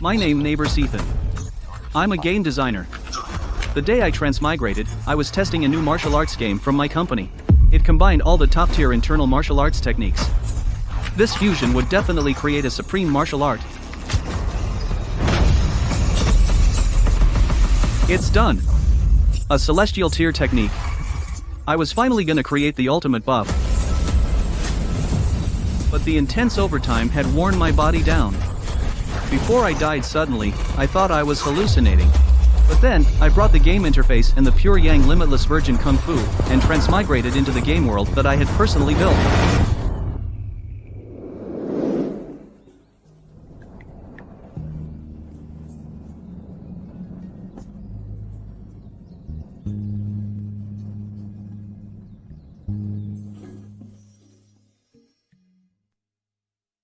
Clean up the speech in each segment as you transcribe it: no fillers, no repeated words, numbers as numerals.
My neighbor's Ethan. I'm a game designer. The day I transmigrated, I was testing a new martial arts game from my company. It combined all the top-tier internal martial arts techniques. This fusion would definitely create a supreme martial art. It's done. A celestial tier technique. I was finally gonna create the ultimate buff. But the intense overtime had worn my body down. Before I died suddenly, I thought I was hallucinating. But then, I brought the game interface and the pure yang limitless virgin kung fu, and transmigrated into the game world that I had personally built.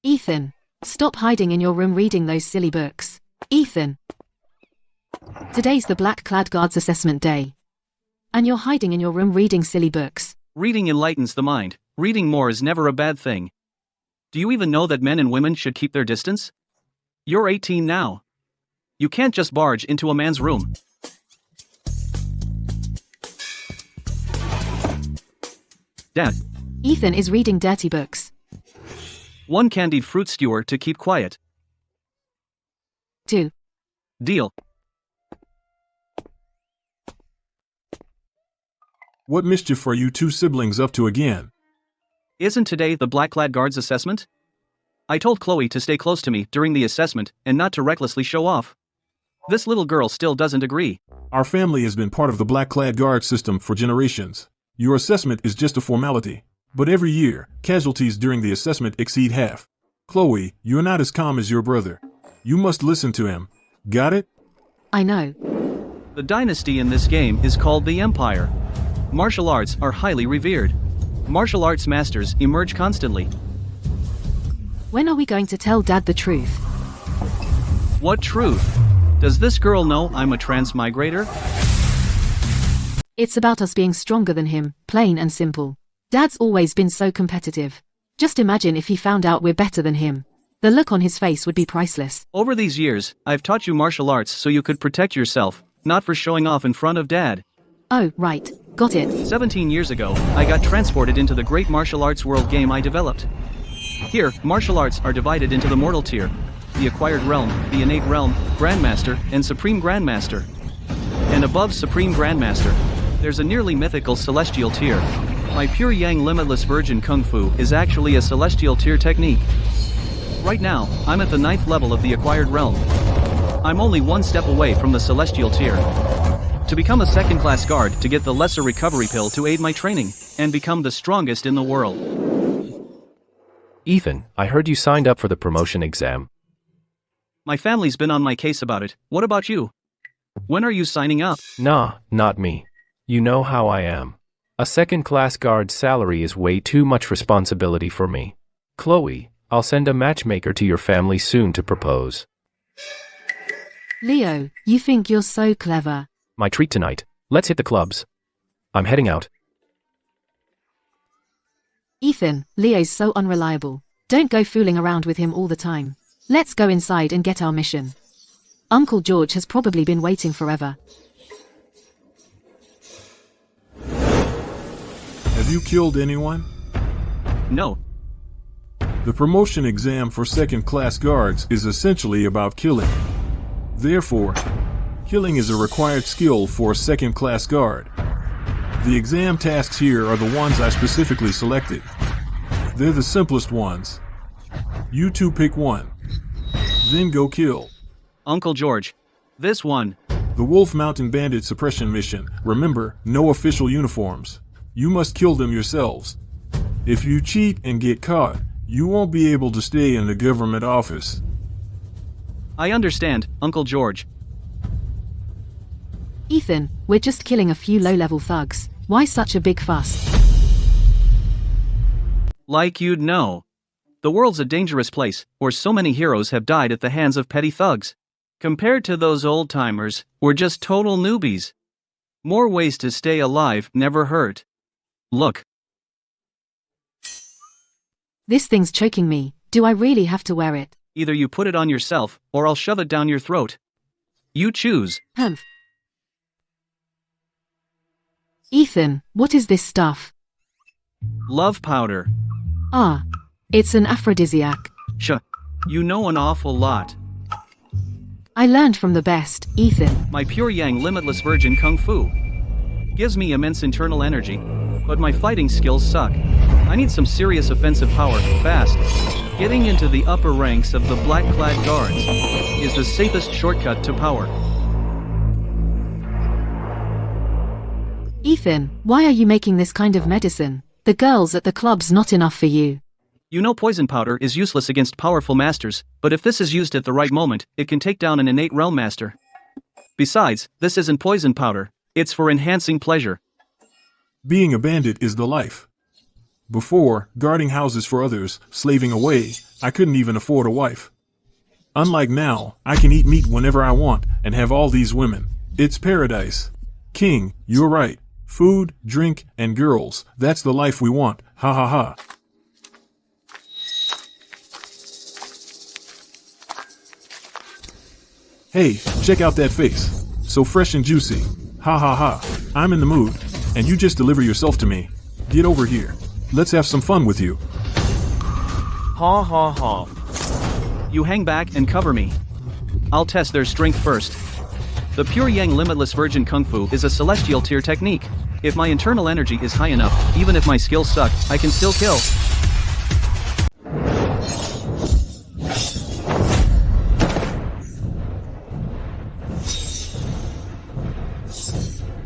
Ethan, stop hiding in your room reading those silly books. Ethan! Today's the Black-Clad Guards assessment day. And you're hiding in your room reading silly books. Reading enlightens the mind. Reading more is never a bad thing. Do you even know that men and women should keep their distance? You're 18 now. You can't just barge into a man's room. Dad. Ethan is reading dirty books. One candied fruit skewer to keep quiet. 2. Deal. What mischief are you two siblings up to again? Isn't today the Black-Clad Guards assessment? I told Chloe to stay close to me during the assessment and not to recklessly show off. This little girl still doesn't agree. Our family has been part of the Black-Clad Guard system for generations. Your assessment is just a formality. But every year, casualties during the assessment exceed half. Chloe, you're not as calm as your brother. You must listen to him. Got it? I know. The dynasty in this game is called the Empire. Martial arts are highly revered. Martial arts masters emerge constantly. When are we going to tell Dad the truth? What truth? Does this girl know I'm a transmigrator? It's about us being stronger than him, plain and simple. Dad's always been so competitive. Just imagine if he found out we're better than him. The look on his face would be priceless. Over these years, I've taught you martial arts so you could protect yourself, not for showing off in front of Dad. Oh, right. Got it. 17 years ago, I got transported into the great martial arts world game I developed. Here, martial arts are divided into the mortal tier, the acquired realm, the innate realm, Grandmaster, and Supreme Grandmaster. And above Supreme Grandmaster, there's a nearly mythical celestial tier. My pure yang limitless virgin kung fu is actually a celestial tier technique. Right now, I'm at the 9th level of the acquired realm. I'm only one step away from the celestial tier. To become a second-class guard to get the lesser recovery pill to aid my training, and become the strongest in the world. Ethan, I heard you signed up for the promotion exam. My family's been on my case about it. What about you? When are you signing up? Nah, not me. You know how I am. A second-class guard's salary is way too much responsibility for me. Chloe, I'll send a matchmaker to your family soon to propose. Leo, you think you're so clever. My treat tonight. Let's hit the clubs. I'm heading out. Ethan, Leo's so unreliable. Don't go fooling around with him all the time. Let's go inside and get our mission. Uncle George has probably been waiting forever. Have you killed anyone? No. The promotion exam for second-class guards is essentially about killing. Therefore, killing is a required skill for a second-class guard. The exam tasks here are the ones I specifically selected. They're the simplest ones. You two pick one. Then go kill. Uncle George. This one. The Wolf Mountain Bandit Suppression Mission. Remember, no official uniforms. You must kill them yourselves. If you cheat and get caught, you won't be able to stay in the government office. I understand, Uncle George. Ethan, we're just killing a few low-level thugs. Why such a big fuss? Like you'd know. The world's a dangerous place, where so many heroes have died at the hands of petty thugs. Compared to those old-timers, we're just total newbies. More ways to stay alive never hurt. Look. This thing's choking me. Do I really have to wear it? Either you put it on yourself, or I'll shove it down your throat. You choose. Humph. Ethan, what is this stuff? Love powder. Ah. It's an aphrodisiac. You know an awful lot. I learned from the best, Ethan. My pure yang limitless virgin kung fu. Gives me immense internal energy. But my fighting skills suck. I need some serious offensive power, fast. Getting into the upper ranks of the black-clad guards is the safest shortcut to power. Ethan, why are you making this kind of medicine? The girls at the club's not enough for you. You know poison powder is useless against powerful masters, but if this is used at the right moment, it can take down an innate realm master. Besides, this isn't poison powder. It's for enhancing pleasure. Being a bandit is the life. Before, guarding houses for others, slaving away, I couldn't even afford a wife. Unlike now, I can eat meat whenever I want and have all these women. It's paradise. King, you're right. Food, drink, and girls, that's the life we want. Ha ha ha. Hey, check out that face. So fresh and juicy. Ha ha ha. I'm in the mood, and you just deliver yourself to me. Get over here. Let's have some fun with you. Ha ha ha. You hang back and cover me. I'll test their strength first. The pure yang limitless virgin kung fu is a celestial tier technique. If my internal energy is high enough, even if my skills suck, I can still kill.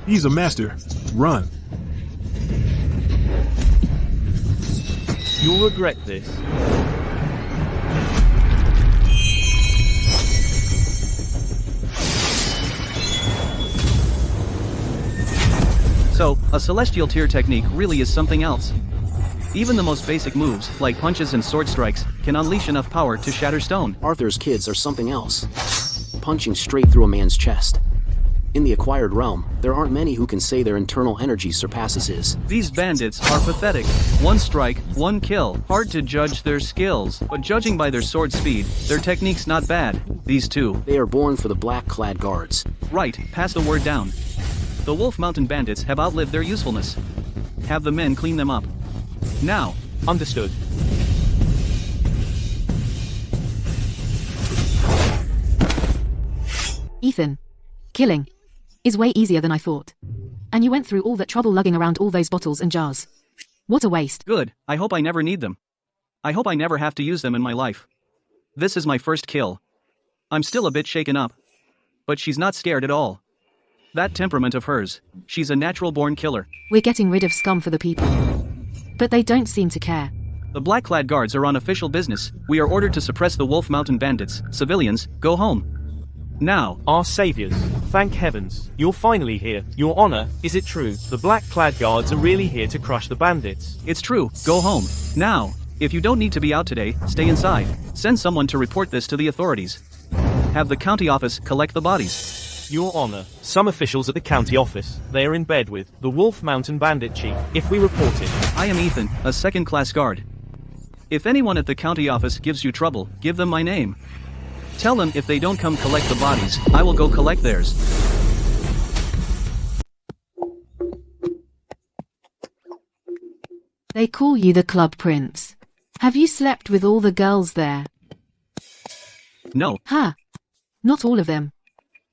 He's a master. Run. You'll regret this. So, a celestial tier technique really is something else. Even the most basic moves, like punches and sword strikes, can unleash enough power to shatter stone. Arthur's kids are something else. Punching straight through a man's chest. In the acquired realm, there aren't many who can say their internal energy surpasses his. These bandits are pathetic. One strike, one kill. Hard to judge their skills, but judging by their sword speed, their technique's not bad. These two. They are born for the black-clad guards. Right, pass the word down. The Wolf Mountain bandits have outlived their usefulness. Have the men clean them up. Now. Understood. Ethan. Killing is way easier than I thought. And you went through all that trouble lugging around all those bottles and jars. What a waste. Good, I hope I never need them. I hope I never have to use them in my life. This is my first kill. I'm still a bit shaken up. But she's not scared at all. That temperament of hers, she's a natural-born killer. We're getting rid of scum for the people. But they don't seem to care. The black-clad guards are on official business. We are ordered to suppress the Wolf Mountain bandits. Civilians, go home. Now. Our saviors. Thank heavens. You're finally here. Your honor, is it true? The black-clad guards are really here to crush the bandits. It's true. Go home. Now. If you don't need to be out today, stay inside. Send someone to report this to the authorities. Have the county office collect the bodies. Your honor, some officials at the county office, they are in bed with the Wolf Mountain bandit chief. If we report it. I am Ethan, a second-class guard. If anyone at the county office gives you trouble, give them my name. Tell them if they don't come collect the bodies, I will go collect theirs. They call you the club prince. Have you slept with all the girls there? No. Ha! Not all of them.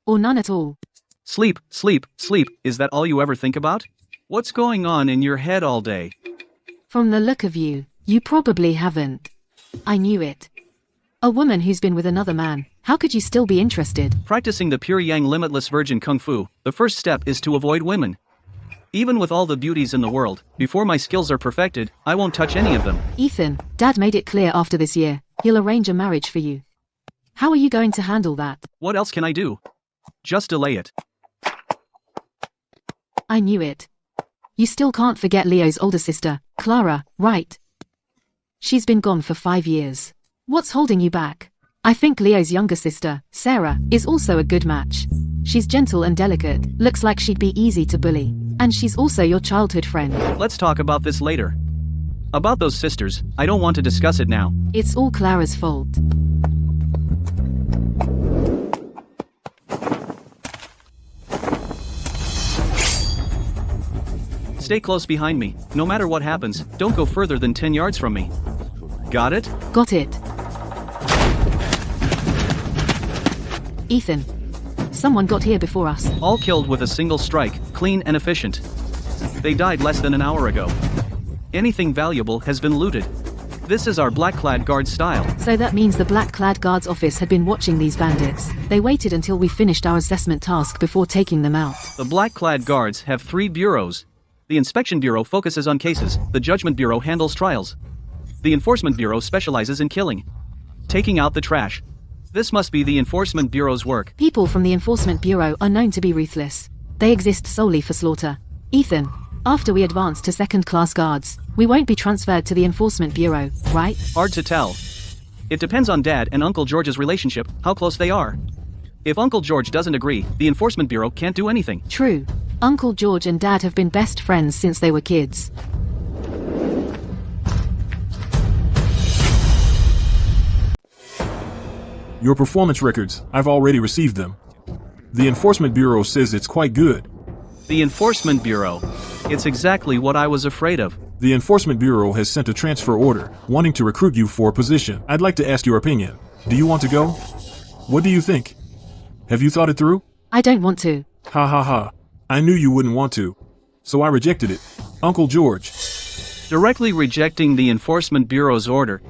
Or none at all. Sleep, sleep, sleep, is that all you ever think about? What's going on in your head all day? From the look of you, you probably haven't. I knew it. A woman who's been with another man, how could you still be interested? Practicing the pure yang limitless virgin kung fu, the first step is to avoid women. Even with all the beauties in the world, before my skills are perfected, I won't touch any of them. Ethan, Dad made it clear after this year, he'll arrange a marriage for you. How are you going to handle that? What else can I do? Just delay it. I knew it. You still can't forget Leo's older sister, Clara, right? She's been gone for 5 years. What's holding you back? I think Leo's younger sister, Sarah, is also a good match. She's gentle and delicate, looks like she'd be easy to bully. And she's also your childhood friend. Let's talk about this later. About those sisters, I don't want to discuss it now. It's all Clara's fault. Stay close behind me. No matter what happens, don't go further than 10 yards from me. Got it? Got it. Ethan. Someone got here before us. All killed with a single strike, clean and efficient. They died less than an hour ago. Anything valuable has been looted. This is our black-clad guard style. So that means the black-clad guard's office had been watching these bandits. They waited until we finished our assessment task before taking them out. The black-clad guards have 3 bureaus. The Inspection Bureau focuses on cases, the Judgment Bureau handles trials. The Enforcement Bureau specializes in killing. Taking out the trash. This must be the Enforcement Bureau's work. People from the Enforcement Bureau are known to be ruthless. They exist solely for slaughter. Ethan, after we advance to second-class guards, we won't be transferred to the Enforcement Bureau, right? Hard to tell. It depends on Dad and Uncle George's relationship, how close they are. If Uncle George doesn't agree, the Enforcement Bureau can't do anything. True. Uncle George and Dad have been best friends since they were kids. Your performance records, I've already received them. The Enforcement Bureau says it's quite good. The Enforcement Bureau. It's exactly what I was afraid of. The Enforcement Bureau has sent a transfer order, wanting to recruit you for a position. I'd like to ask your opinion. Do you want to go? What do you think? Have you thought it through? I don't want to. Ha ha ha. I knew you wouldn't want to. So I rejected it. Uncle George. Directly rejecting the Enforcement Bureau's order.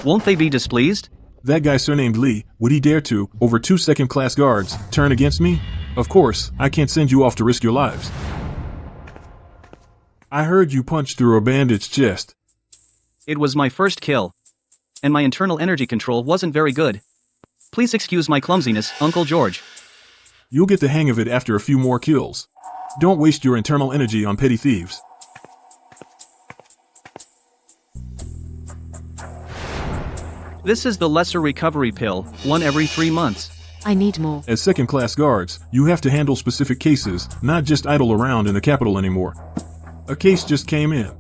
Won't they be displeased? That guy surnamed Lee, would he dare to, over 2 second-class guards, turn against me? Of course, I can't send you off to risk your lives. I heard you punch through a bandit's chest. It was my first kill. And my internal energy control wasn't very good. Please excuse my clumsiness, Uncle George. You'll get the hang of it after a few more kills. Don't waste your internal energy on petty thieves. This is the lesser recovery pill, one every 3 months. I need more. As second-class guards, you have to handle specific cases, not just idle around in the capital anymore. A case just came in.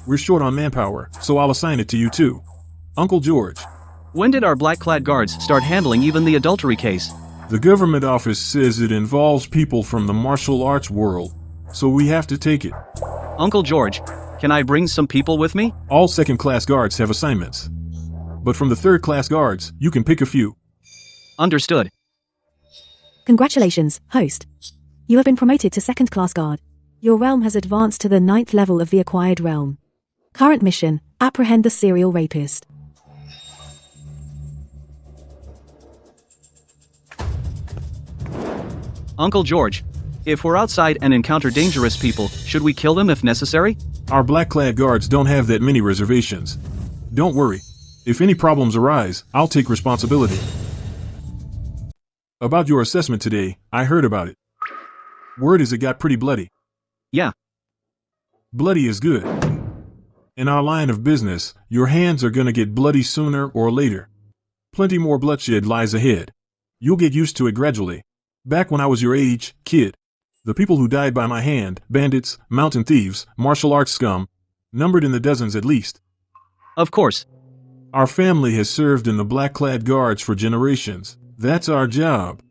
We're short on manpower, so I'll assign it to you too. Uncle George. When did our black-clad guards start handling even the adultery case? The government office says it involves people from the martial arts world, so we have to take it. Uncle George, can I bring some people with me? All second-class guards have assignments. But from the third-class guards, you can pick a few. Understood. Congratulations, host. You have been promoted to second-class guard. Your realm has advanced to the 9th level of the acquired realm. Current mission, apprehend the serial rapist. Uncle George, if we're outside and encounter dangerous people, should we kill them if necessary? Our black-clad guards don't have that many reservations. Don't worry. If any problems arise, I'll take responsibility. About your assessment today, I heard about it. Word is it got pretty bloody. Yeah. Bloody is good. In our line of business, your hands are gonna get bloody sooner or later. Plenty more bloodshed lies ahead. You'll get used to it gradually. Back when I was your age, kid, the people who died by my hand, bandits, mountain thieves, martial arts scum, numbered in the dozens at least. Of course. Our family has served in the black-clad guards for generations. That's our job.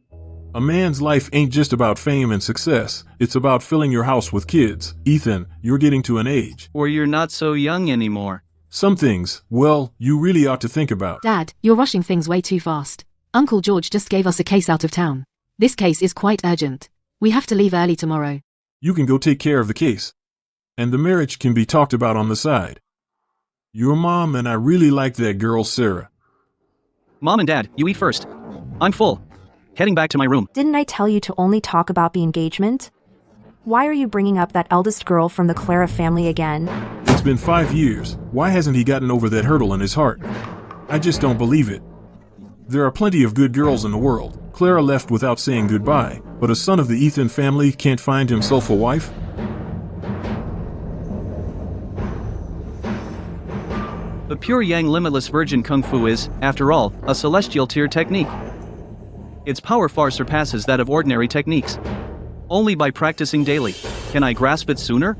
A man's life ain't just about fame and success. It's about filling your house with kids. Ethan, you're getting to an age where you're not so young anymore. Some things, well, you really ought to think about. Dad, you're rushing things way too fast. Uncle George just gave us a case out of town. This case is quite urgent. We have to leave early tomorrow. You can go take care of the case. And the marriage can be talked about on the side. Your mom and I really like that girl, Sarah. Mom and Dad, you eat first. I'm full. Heading back to my room. Didn't I tell you to only talk about the engagement? Why are you bringing up that eldest girl from the Clara family again? It's been 5 years. Why hasn't he gotten over that hurdle in his heart? I just don't believe it. There are plenty of good girls in the world. Clara left without saying goodbye, but a son of the Ethan family can't find himself a wife? The pure yang limitless virgin kung fu is, after all, a celestial tier technique. Its power far surpasses that of ordinary techniques. Only by practicing daily. Can I grasp it sooner?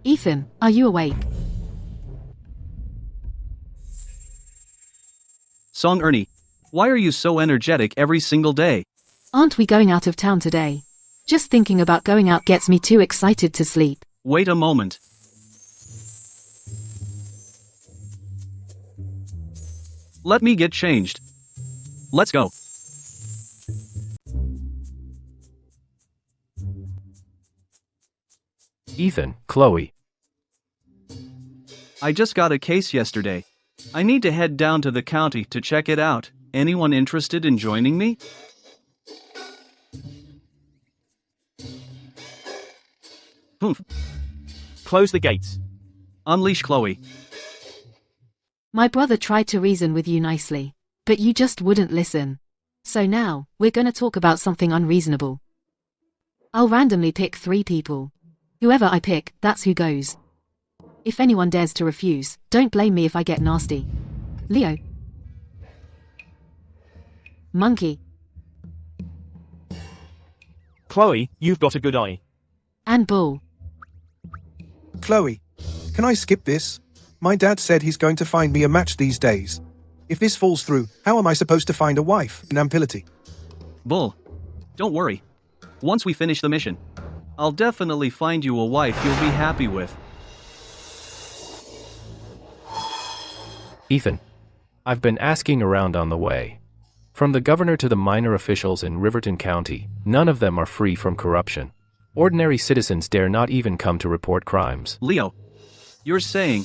Ethan, are you awake? Song Ernie, why are you so energetic every single day? Aren't we going out of town today? Just thinking about going out gets me too excited to sleep. Wait a moment. Let me get changed. Let's go. Ethan, Chloe. I just got a case yesterday. I need to head down to the county to check it out. Anyone interested in joining me? Humph. Close the gates. Unleash Chloe. My brother tried to reason with you nicely, but you just wouldn't listen. So now, we're gonna talk about something unreasonable. I'll randomly pick 3 people. Whoever I pick, that's who goes. If anyone dares to refuse, don't blame me if I get nasty. Leo. Monkey. Chloe, you've got a good eye. And Bull. Chloe, can I skip this? My dad said he's going to find me a match these days. If this falls through, how am I supposed to find a wife in Ampility? Bull. Don't worry. Once we finish the mission, I'll definitely find you a wife you'll be happy with. Ethan. I've been asking around on the way. From the governor to the minor officials in Riverton County, none of them are free from corruption. Ordinary citizens dare not even come to report crimes. Leo, you're saying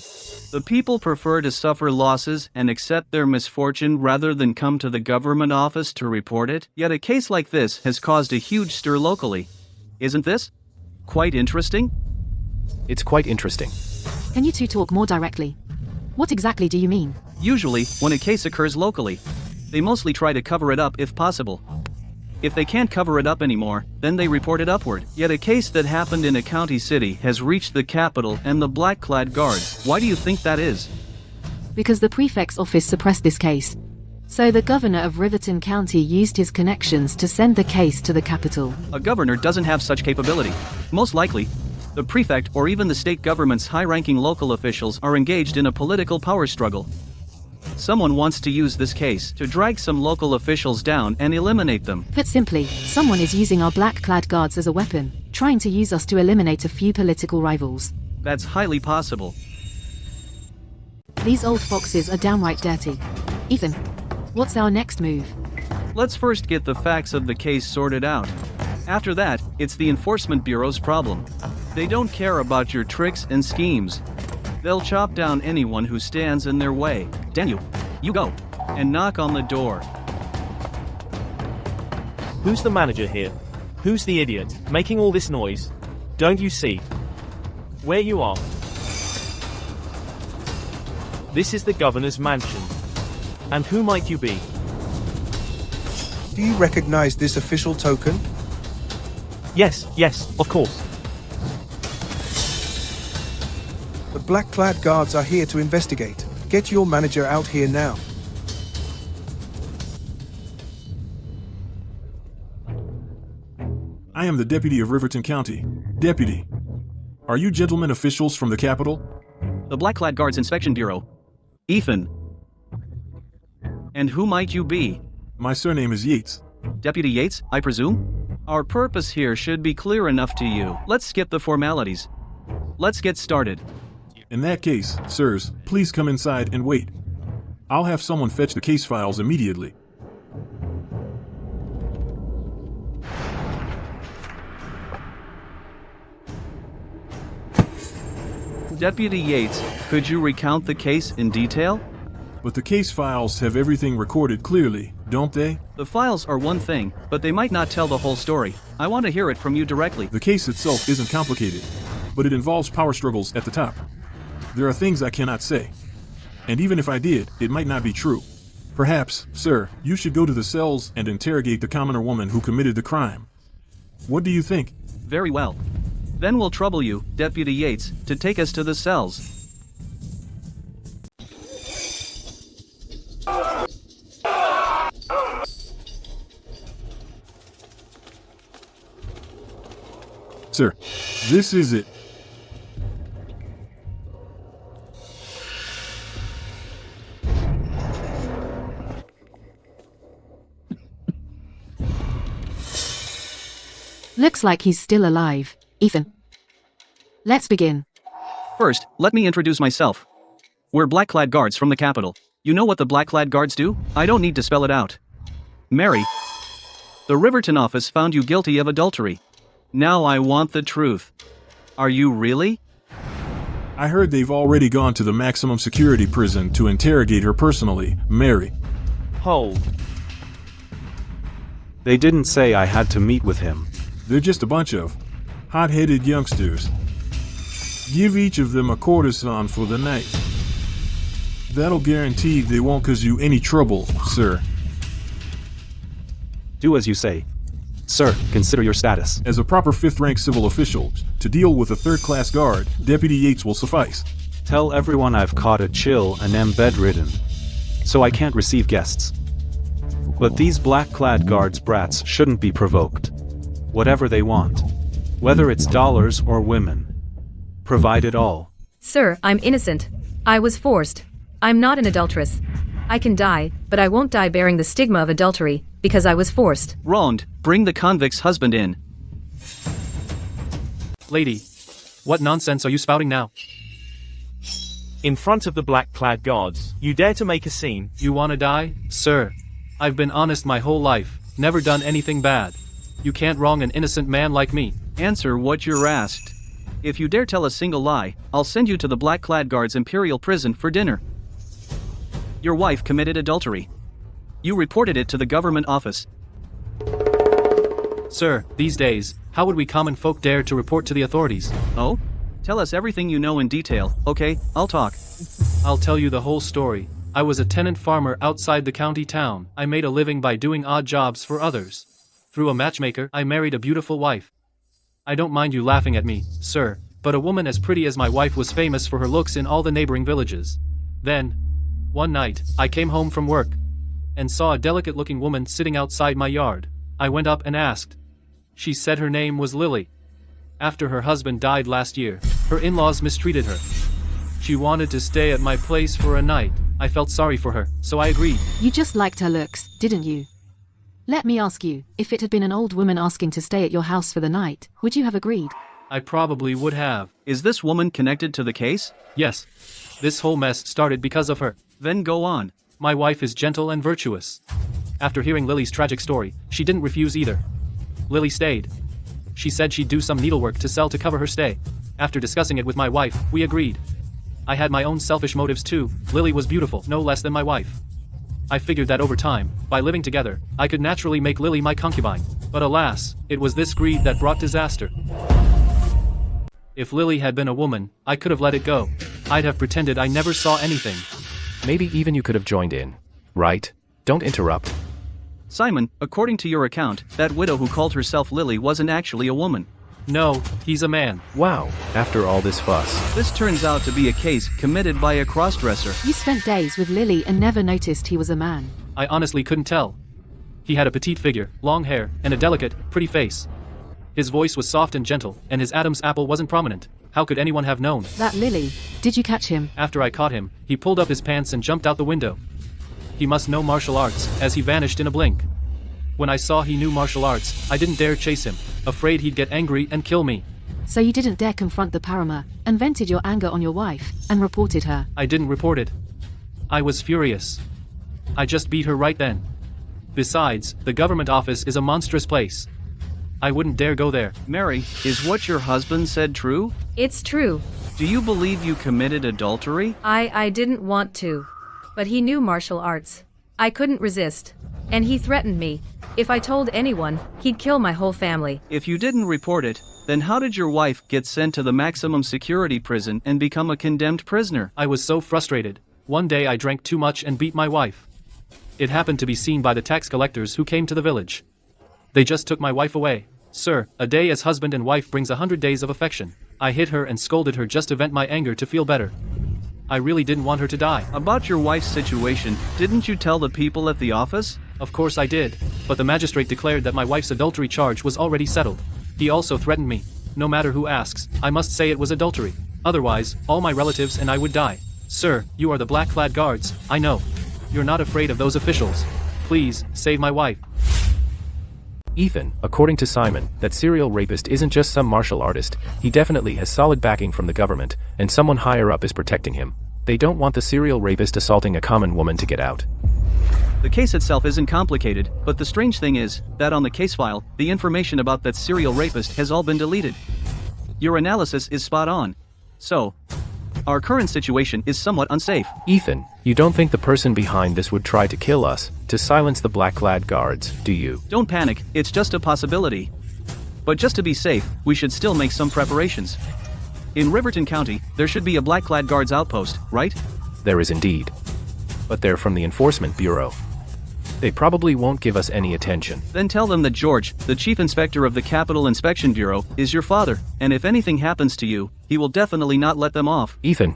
the people prefer to suffer losses and accept their misfortune rather than come to the government office to report it? Yet a case like this has caused a huge stir locally. Isn't this quite interesting? It's quite interesting. Can you two talk more directly? What exactly do you mean? Usually, when a case occurs locally, they mostly try to cover it up if possible. If they can't cover it up anymore, then they report it upward. Yet a case that happened in a county city has reached the capital and the black-clad guards. Why do you think that is? Because the prefect's office suppressed this case. So the governor of Riverton County used his connections to send the case to the capital. A governor doesn't have such capability. Most likely, the prefect or even the state government's high-ranking local officials are engaged in a political power struggle. Someone wants to use this case to drag some local officials down and eliminate them. Put simply, someone is using our black-clad guards as a weapon, trying to use us to eliminate a few political rivals. That's highly possible. These old foxes are downright dirty. Ethan, what's our next move? Let's first get the facts of the case sorted out. After that, it's the Enforcement Bureau's problem. They don't care about your tricks and schemes. They'll chop down anyone who stands in their way. Daniel, you go and knock on the door. Who's the manager here? Who's the idiot making all this noise? Don't you see where you are? This is the governor's mansion. And who might you be? Do you recognize this official token? Yes, of course. The black-clad guards are here to investigate. Get your manager out here now. I am the deputy of Riverton County. Deputy, are you gentlemen officials from the Capitol? The Black-Clad Guards Inspection Bureau. Ethan. And who might you be? My surname is Yates. Deputy Yates, I presume? Our purpose here should be clear enough to you. Let's skip the formalities. Let's get started. In that case, sirs, please come inside and wait. I'll have someone fetch the case files immediately. Deputy Yates, could you recount the case in detail? But the case files have everything recorded clearly, don't they? The files are one thing, but they might not tell the whole story. I want to hear it from you directly. The case itself isn't complicated, but it involves power struggles at the top. There are things I cannot say. And even if I did, it might not be true. Perhaps, sir, you should go to the cells and interrogate the commoner woman who committed the crime. What do you think? Very well. Then we'll trouble you, Deputy Yates, to take us to the cells. Sir, this is it. Looks like he's still alive. Ethan. Let's begin. First, let me introduce myself. We're black-clad guards from the capital. You know what the black-clad guards do? I don't need to spell it out. Mary, the Riverton office found you guilty of adultery. Now I want the truth. Are you really? I heard they've already gone to the maximum security prison to interrogate her personally, Mary. Hold. They didn't say I had to meet with him. They're just a bunch of hot-headed youngsters. Give each of them a courtesan for the night. That'll guarantee they won't cause you any trouble, sir. Do as you say. Sir, consider your status. As a proper fifth-rank civil official, to deal with a third-class guard, Deputy Yates will suffice. Tell everyone I've caught a chill and am bedridden, so I can't receive guests. But these black-clad guards' brats shouldn't be provoked. Whatever they want, whether it's dollars or women, provide it all. Sir, I'm innocent. I was forced. I'm not an adulteress. I can die, but I won't die bearing the stigma of adultery, because I was forced. Rond, bring the convict's husband in. Lady, what nonsense are you spouting now? In front of the black-clad guards, you dare to make a scene. You wanna die? Sir, I've been honest my whole life, never done anything bad. You can't wrong an innocent man like me. Answer what you're asked. If you dare tell a single lie, I'll send you to the black-clad guards' imperial prison for dinner. Your wife committed adultery. You reported it to the government office. Sir, these days, how would we common folk dare to report to the authorities? Oh? Tell us everything you know in detail, okay? I'll talk. I'll tell you the whole story. I was a tenant farmer outside the county town. I made a living by doing odd jobs for others. Through a matchmaker, I married a beautiful wife. I don't mind you laughing at me, sir, but a woman as pretty as my wife was famous for her looks in all the neighboring villages. Then, one night, I came home from work and saw a delicate-looking woman sitting outside my yard. I went up and asked. She said her name was Lily. After her husband died last year, her in-laws mistreated her. She wanted to stay at my place for a night. I felt sorry for her, so I agreed. You just liked her looks, didn't you? Let me ask you, if it had been an old woman asking to stay at your house for the night, would you have agreed? I probably would have. Is this woman connected to the case? Yes. This whole mess started because of her. Then go on. My wife is gentle and virtuous. After hearing Lily's tragic story, she didn't refuse either. Lily stayed. She said she'd do some needlework to sell to cover her stay. After discussing it with my wife, we agreed. I had my own selfish motives too. Lily was beautiful, no less than my wife. I figured that over time, by living together, I could naturally make Lily my concubine. But alas, it was this greed that brought disaster. If Lily had been a woman, I could have let it go. I'd have pretended I never saw anything. Maybe even you could have joined in. Right? Don't interrupt. Simon, according to your account, that widow who called herself Lily wasn't actually a woman. No, he's a man. Wow, after all this fuss. This turns out to be a case committed by a crossdresser. You spent days with Lily and never noticed he was a man. I honestly couldn't tell. He had a petite figure, long hair, and a delicate, pretty face. His voice was soft and gentle, and his Adam's apple wasn't prominent. How could anyone have known? That Lily, did you catch him? After I caught him, he pulled up his pants and jumped out the window. He must know martial arts, as he vanished in a blink. When I saw he knew martial arts, I didn't dare chase him, afraid he'd get angry and kill me. So you didn't dare confront the paramour, and vented your anger on your wife, and reported her? I didn't report it. I was furious. I just beat her right then. Besides, the government office is a monstrous place. I wouldn't dare go there. Mary, is what your husband said true? It's true. Do you believe you committed adultery? I didn't want to. But he knew martial arts. I couldn't resist. And he threatened me. If I told anyone, he'd kill my whole family. If you didn't report it, then how did your wife get sent to the maximum security prison and become a condemned prisoner? I was so frustrated. One day I drank too much and beat my wife. It happened to be seen by the tax collectors who came to the village. They just took my wife away. Sir, a day as husband and wife brings 100 days of affection. I hit her and scolded her just to vent my anger to feel better. I really didn't want her to die. About your wife's situation, didn't you tell the people at the office? Of course I did, but the magistrate declared that my wife's adultery charge was already settled. He also threatened me. No matter who asks, I must say it was adultery. Otherwise, all my relatives and I would die. Sir, you are the black-clad guards, I know. You're not afraid of those officials. Please, save my wife. Ethan, according to Simon, that serial rapist isn't just some martial artist, he definitely has solid backing from the government, and someone higher up is protecting him. They don't want the serial rapist assaulting a common woman to get out. The case itself isn't complicated, but the strange thing is that on the case file, the information about that serial rapist has all been deleted. Your analysis is spot on. So, our current situation is somewhat unsafe. Ethan, you don't think the person behind this would try to kill us, to silence the black-clad guards, do you? Don't panic, it's just a possibility. But just to be safe, we should still make some preparations. In Riverton County, there should be a black-clad guards outpost, right? There is indeed. But they're from the Enforcement Bureau. They probably won't give us any attention. Then tell them that George, the Chief Inspector of the Capitol Inspection Bureau, is your father, and if anything happens to you, he will definitely not let them off. Ethan,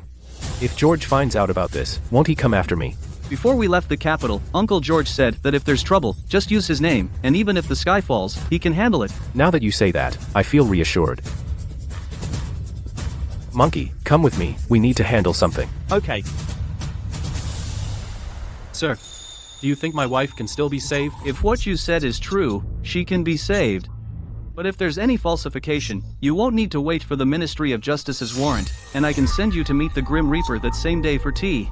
if George finds out about this, won't he come after me? Before we left the Capitol, Uncle George said that if there's trouble, just use his name, and even if the sky falls, he can handle it. Now that you say that, I feel reassured. Monkey, come with me, we need to handle something. Okay. Sir, do you think my wife can still be saved? If what you said is true, she can be saved. But if there's any falsification, you won't need to wait for the Ministry of Justice's warrant, and I can send you to meet the Grim Reaper that same day for tea.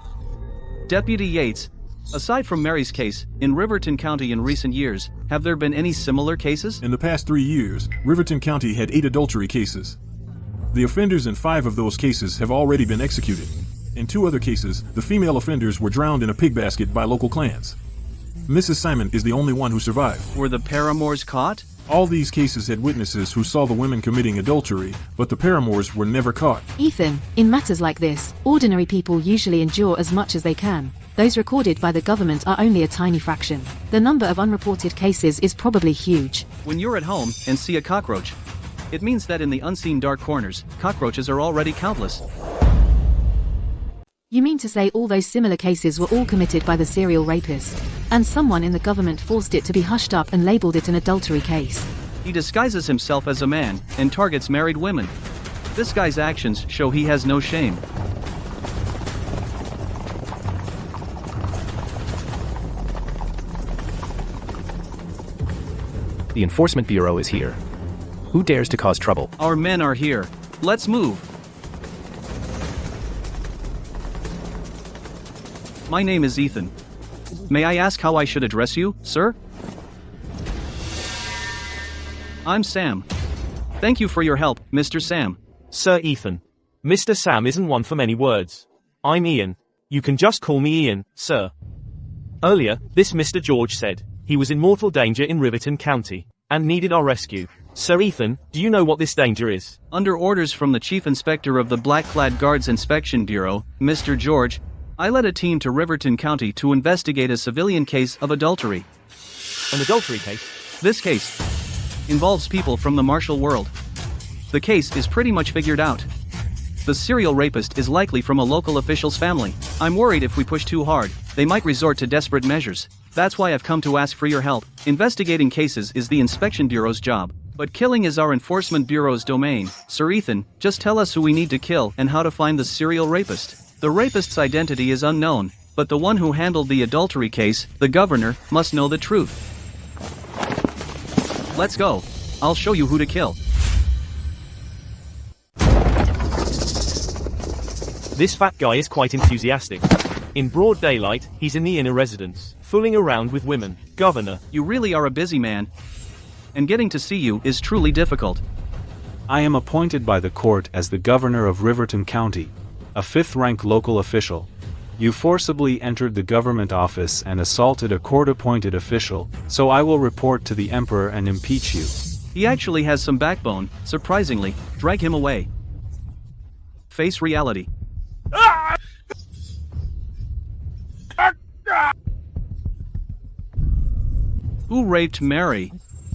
Deputy Yates, aside from Mary's case, in Riverton County in recent years, have there been any similar cases? In the past 3 years, Riverton County had 8 adultery cases. The offenders in 5 of those cases have already been executed. In 2 other cases, the female offenders were drowned in a pig basket by local clans. Mrs. Simon is the only one who survived. Were the paramours caught? All these cases had witnesses who saw the women committing adultery, but the paramours were never caught. Ethan, in matters like this, ordinary people usually endure as much as they can. Those recorded by the government are only a tiny fraction. The number of unreported cases is probably huge. When you're at home and see a cockroach, it means that in the unseen dark corners, cockroaches are already countless. You mean to say all those similar cases were all committed by the serial rapist, and someone in the government forced it to be hushed up and labeled it an adultery case? He disguises himself as a man and targets married women. This guy's actions show he has no shame. The Enforcement Bureau is here. Who dares to cause trouble? Our men are here. Let's move. My name is Ethan. May I ask how I should address you, sir? I'm Sam. Thank you for your help, Mr. Sam. Sir Ethan. Mr. Sam isn't one for many words. I'm Ian. You can just call me Ian, sir. Earlier, this Mr. George said he was in mortal danger in Riverton County and needed our rescue. Sir Ethan, do you know what this danger is? Under orders from the Chief Inspector of the Black-Clad Guards Inspection Bureau, Mr. George, I led a team to Riverton County to investigate a civilian case of adultery. An adultery case? This case involves people from the martial world. The case is pretty much figured out. The serial rapist is likely from a local official's family. I'm worried if we push too hard, they might resort to desperate measures. That's why I've come to ask for your help. Investigating cases is the Inspection Bureau's job, but killing is our Enforcement Bureau's domain. Sir Ethan, just tell us who we need to kill and how to find the serial rapist. The rapist's identity is unknown, but the one who handled the adultery case, the governor, must know the truth. Let's go. I'll show you who to kill. This fat guy is quite enthusiastic. In broad daylight, he's in the inner residence, fooling around with women. Governor, you really are a busy man. And getting to see you is truly difficult. I am appointed by the court as the governor of Riverton County, a 5th-rank local official. You forcibly entered the government office and assaulted a court-appointed official, so I will report to the emperor and impeach you. He actually has some backbone, surprisingly. Drag him away. Face reality. Who raped Mary?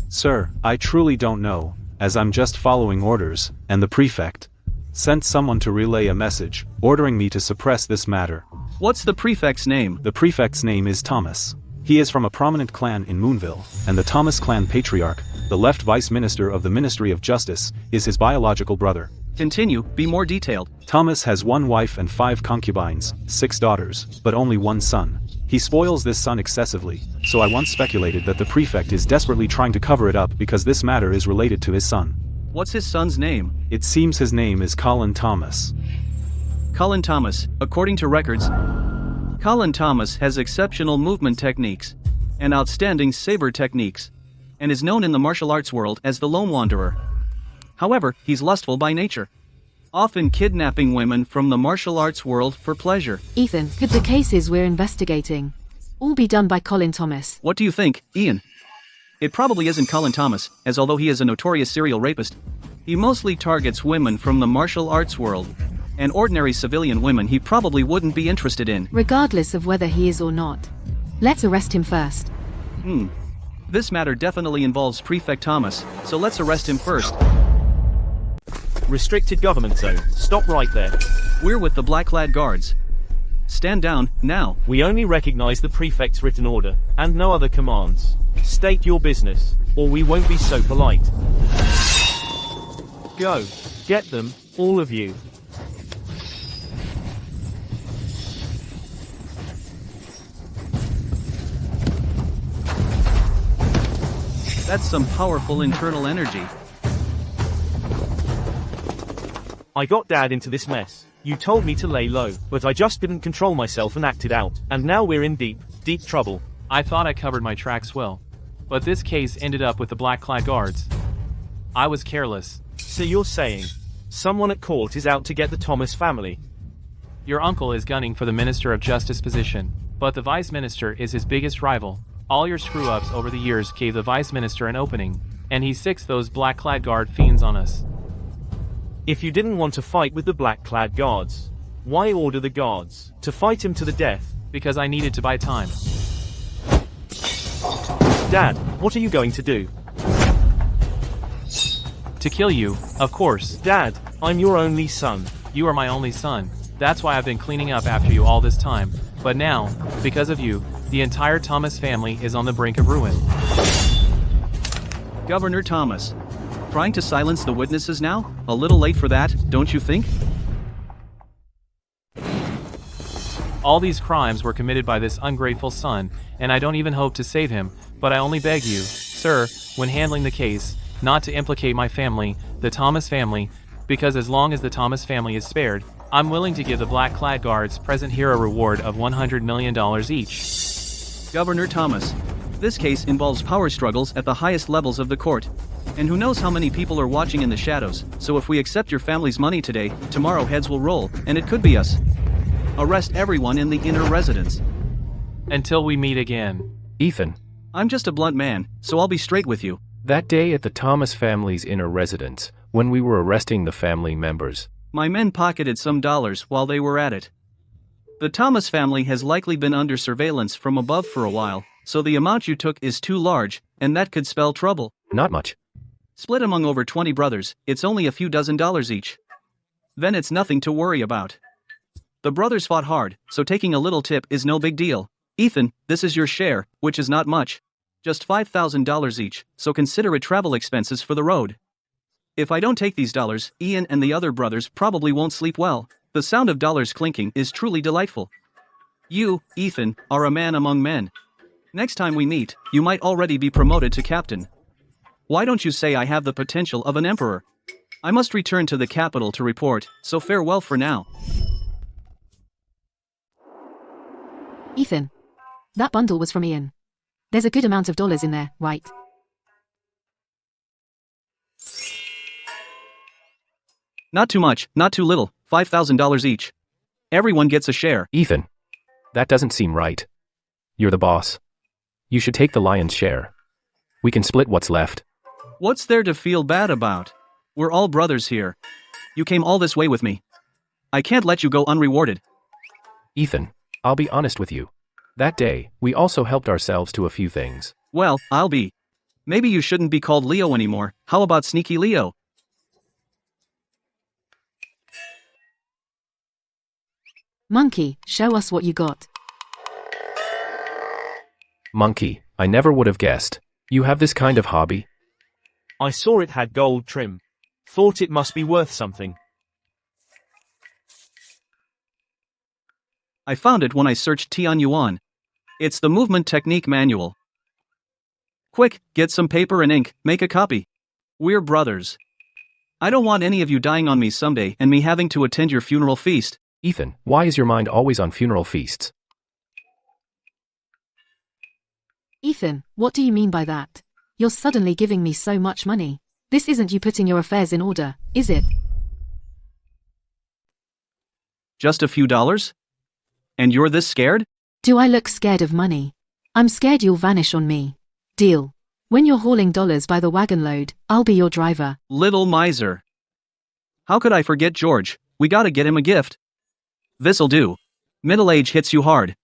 Sir, I truly don't know, as I'm just following orders, and the prefect sent someone to relay a message, ordering me to suppress this matter. What's the prefect's name? The prefect's name is Thomas. He is from a prominent clan in Moonville, and the Thomas clan patriarch, the left vice minister of the Ministry of Justice, is his biological brother. Continue, be more detailed. Thomas has 1 wife and 5 concubines, 6 daughters, but only 1 son. He spoils this son excessively, so I once speculated that the prefect is desperately trying to cover it up because this matter is related to his son. What's his son's name? It seems his name is Colin Thomas. Colin Thomas, according to records. Colin Thomas has exceptional movement techniques and outstanding saber techniques, and is known in the martial arts world as the Lone Wanderer. However, he's lustful by nature, often kidnapping women from the martial arts world for pleasure. Ethan, could the cases we're investigating all be done by Colin Thomas? What do you think, Ian? It probably isn't Colin Thomas, as although he is a notorious serial rapist, he mostly targets women from the martial arts world, and ordinary civilian women he probably wouldn't be interested in. Regardless of whether he is or not. Let's arrest him first. This matter definitely involves Prefect Thomas, so let's arrest him first. Restricted government zone. Stop right there. We're with the black-clad guards. Stand down, now. We only recognize the prefect's written order, and no other commands. State your business, or we won't be so polite. Go. Get them, all of you. That's some powerful internal energy. I got Dad into this mess. You told me to lay low, but I just didn't control myself and acted out. And now we're in deep, deep trouble. I thought I covered my tracks well, but this case ended up with the black-clad guards. I was careless. So you're saying, someone at court is out to get the Thomas family? Your uncle is gunning for the Minister of Justice position, but the Vice Minister is his biggest rival. All your screw-ups over the years gave the Vice Minister an opening, and he sixed those black-clad guard fiends on us. If you didn't want to fight with the black-clad guards, why order the guards to fight him to the death? Because I needed to buy time. Dad, what are you going to do? To kill you, of course. Dad, I'm your only son. You are my only son. That's why I've been cleaning up after you all this time. But now, because of you, the entire Thomas family is on the brink of ruin. Governor Thomas. Trying to silence the witnesses now? A little late for that, don't you think? All these crimes were committed by this ungrateful son, and I don't even hope to save him, but I only beg you, sir, when handling the case, not to implicate my family, the Thomas family, because as long as the Thomas family is spared, I'm willing to give the black-clad guards present here a reward of $100 million each. Governor Thomas, this case involves power struggles at the highest levels of the court. And who knows how many people are watching in the shadows, so if we accept your family's money today, tomorrow heads will roll, and it could be us. Arrest everyone in the inner residence. Until we meet again. Ethan. I'm just a blunt man, so I'll be straight with you. That day at the Thomas family's inner residence, when we were arresting the family members, my men pocketed some dollars while they were at it. The Thomas family has likely been under surveillance from above for a while, so the amount you took is too large, and that could spell trouble. Not much. Split among over 20 brothers, it's only a few dozen dollars each. Then it's nothing to worry about. The brothers fought hard, so taking a little tip is no big deal. Ethan, this is your share, which is not much. Just $5,000 each, so consider it travel expenses for the road. If I don't take these dollars, Ian and the other brothers probably won't sleep well. The sound of dollars clinking is truly delightful. You, Ethan, are a man among men. Next time we meet, you might already be promoted to captain. Why don't you say I have the potential of an emperor? I must return to the capital to report, so farewell for now. Ethan. That bundle was from Ian. There's a good amount of dollars in there, right? Not too much, not too little, $5,000 each. Everyone gets a share. Ethan. That doesn't seem right. You're the boss. You should take the lion's share. We can split what's left. What's there to feel bad about? We're all brothers here. You came all this way with me. I can't let you go unrewarded. Ethan, I'll be honest with you. That day, we also helped ourselves to a few things. Well, I'll be. Maybe you shouldn't be called Leo anymore. How about Sneaky Leo? Monkey, show us what you got. Monkey, I never would have guessed. You have this kind of hobby? I saw it had gold trim. Thought it must be worth something. I found it when I searched Tianyuan. It's the movement technique manual. Quick, get some paper and ink, make a copy. We're brothers. I don't want any of you dying on me someday and me having to attend your funeral feast. Ethan, why is your mind always on funeral feasts? Ethan, what do you mean by that? You're suddenly giving me so much money. This isn't you putting your affairs in order, is it? Just a few dollars? And you're this scared? Do I look scared of money? I'm scared you'll vanish on me. Deal. When you're hauling dollars by the wagon load, I'll be your driver. Little miser. How could I forget George? We gotta get him a gift. This'll do. Middle age hits you hard.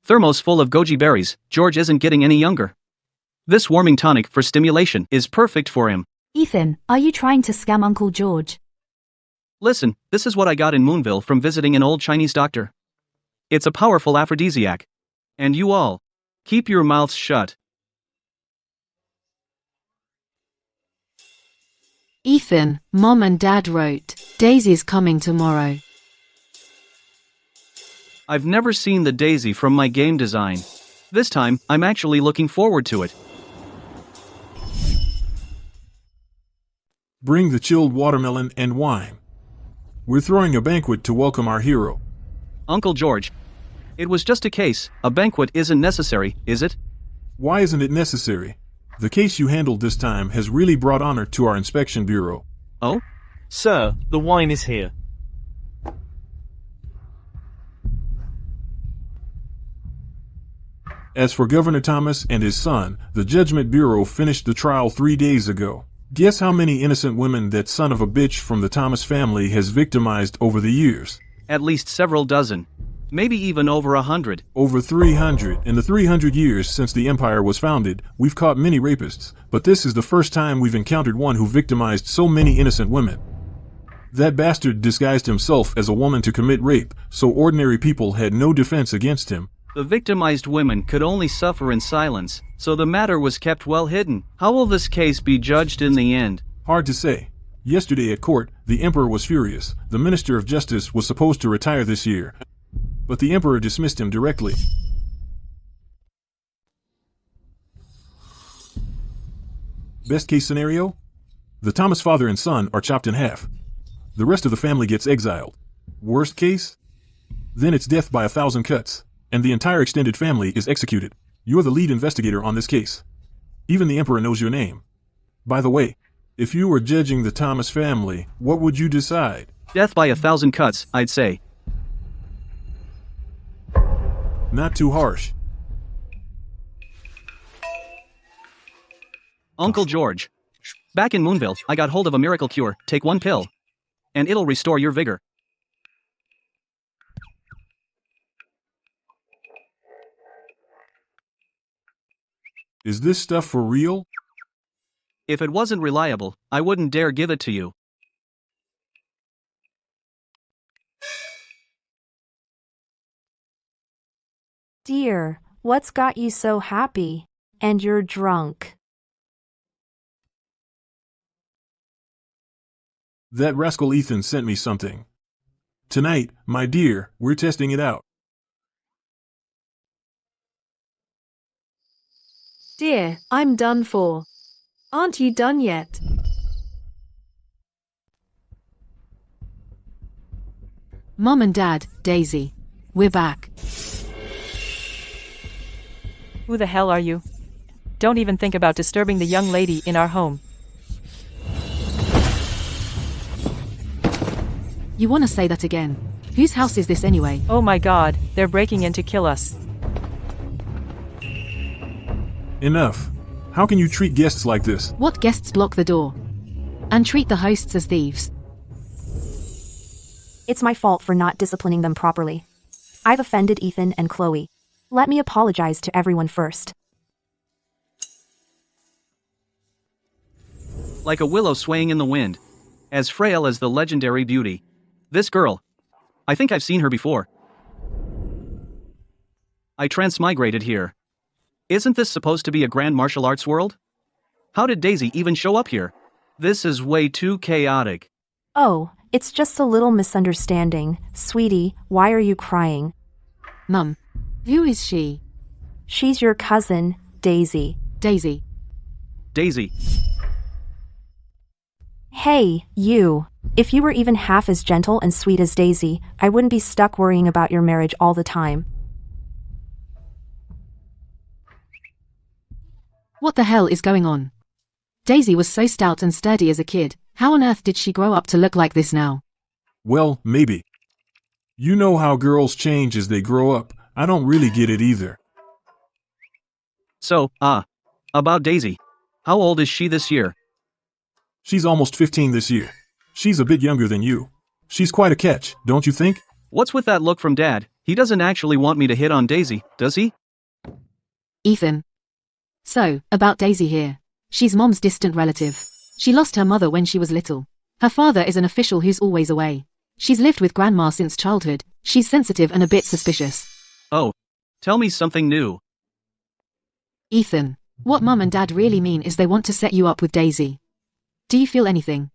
Thermos full of goji berries, George isn't getting any younger. This warming tonic for stimulation is perfect for him. Ethan, are you trying to scam Uncle George? Listen, this is what I got in Moonville from visiting an old Chinese doctor. It's a powerful aphrodisiac. And you all, keep your mouths shut. Ethan, Mom and Dad wrote, Daisy's coming tomorrow. I've never seen the Daisy from my game design. This time, I'm actually looking forward to it. Bring the chilled watermelon and wine. We're throwing a banquet to welcome our hero. Uncle George, it was just a case. A banquet isn't necessary, is it? Why isn't it necessary? The case you handled this time has really brought honor to our inspection bureau. Oh? Sir, the wine is here. As for Governor Thomas and his son, the Judgment Bureau finished the trial 3 days ago. Guess how many innocent women that son of a bitch from the Thomas family has victimized over the years? At least several dozen. Maybe even over 100. Over 300. In the 300 years since the empire was founded, we've caught many rapists, but this is the first time we've encountered one who victimized so many innocent women. That bastard disguised himself as a woman to commit rape, so ordinary people had no defense against him. The victimized women could only suffer in silence, so the matter was kept well hidden. How will this case be judged in the end? Hard to say. Yesterday at court, the emperor was furious. The Minister of Justice was supposed to retire this year, but the emperor dismissed him directly. Best case scenario? The Thomas father and son are chopped in half. The rest of the family gets exiled. Worst case? Then it's death by 1,000 cuts, and the entire extended family is executed. You're the lead investigator on this case. Even the emperor knows your name. By the way, if you were judging the Thomas family, what would you decide? Death by 1,000 cuts, I'd say. Not too harsh. Uncle George. Back in Moonville, I got hold of a miracle cure. Take one pill, and it'll restore your vigor. Is this stuff for real? If it wasn't reliable, I wouldn't dare give it to you. Dear, what's got you so happy? And you're drunk. That rascal Ethan sent me something. Tonight, my dear, we're testing it out. Dear, I'm done for. Aren't you done yet? Mom and Dad, Daisy. We're back. Who the hell are you? Don't even think about disturbing the young lady in our home. You want to say that again? Whose house is this anyway? Oh my god, they're breaking in to kill us. Enough. How can you treat guests like this? What guests block the door? And treat the hosts as thieves? It's my fault for not disciplining them properly. I've offended Ethan and Chloe. Let me apologize to everyone first. Like a willow swaying in the wind. As frail as the legendary beauty. This girl. I think I've seen her before. I transmigrated here. Isn't this supposed to be a grand martial arts world? How did Daisy even show up here? This is way too chaotic. Oh, it's just a little misunderstanding. Sweetie, why are you crying? Mum. Who is she? She's your cousin, Daisy. Daisy. Daisy. Hey, you. If you were even half as gentle and sweet as Daisy, I wouldn't be stuck worrying about your marriage all the time. What the hell is going on? Daisy was so stout and sturdy as a kid. How on earth did she grow up to look like this now? Well, maybe. You know how girls change as they grow up. I don't really get it either. So, about Daisy. How old is she this year? She's almost 15 this year. She's a bit younger than you. She's quite a catch, don't you think? What's with that look from Dad? He doesn't actually want me to hit on Daisy, does he? Ethan. So, about Daisy here. She's Mom's distant relative. She lost her mother when she was little. Her father is an official who's always away. She's lived with Grandma since childhood. She's sensitive and a bit suspicious. Oh. Tell me something new. Ethan, what Mum and Dad really mean is they want to set you up with Daisy. Do you feel anything?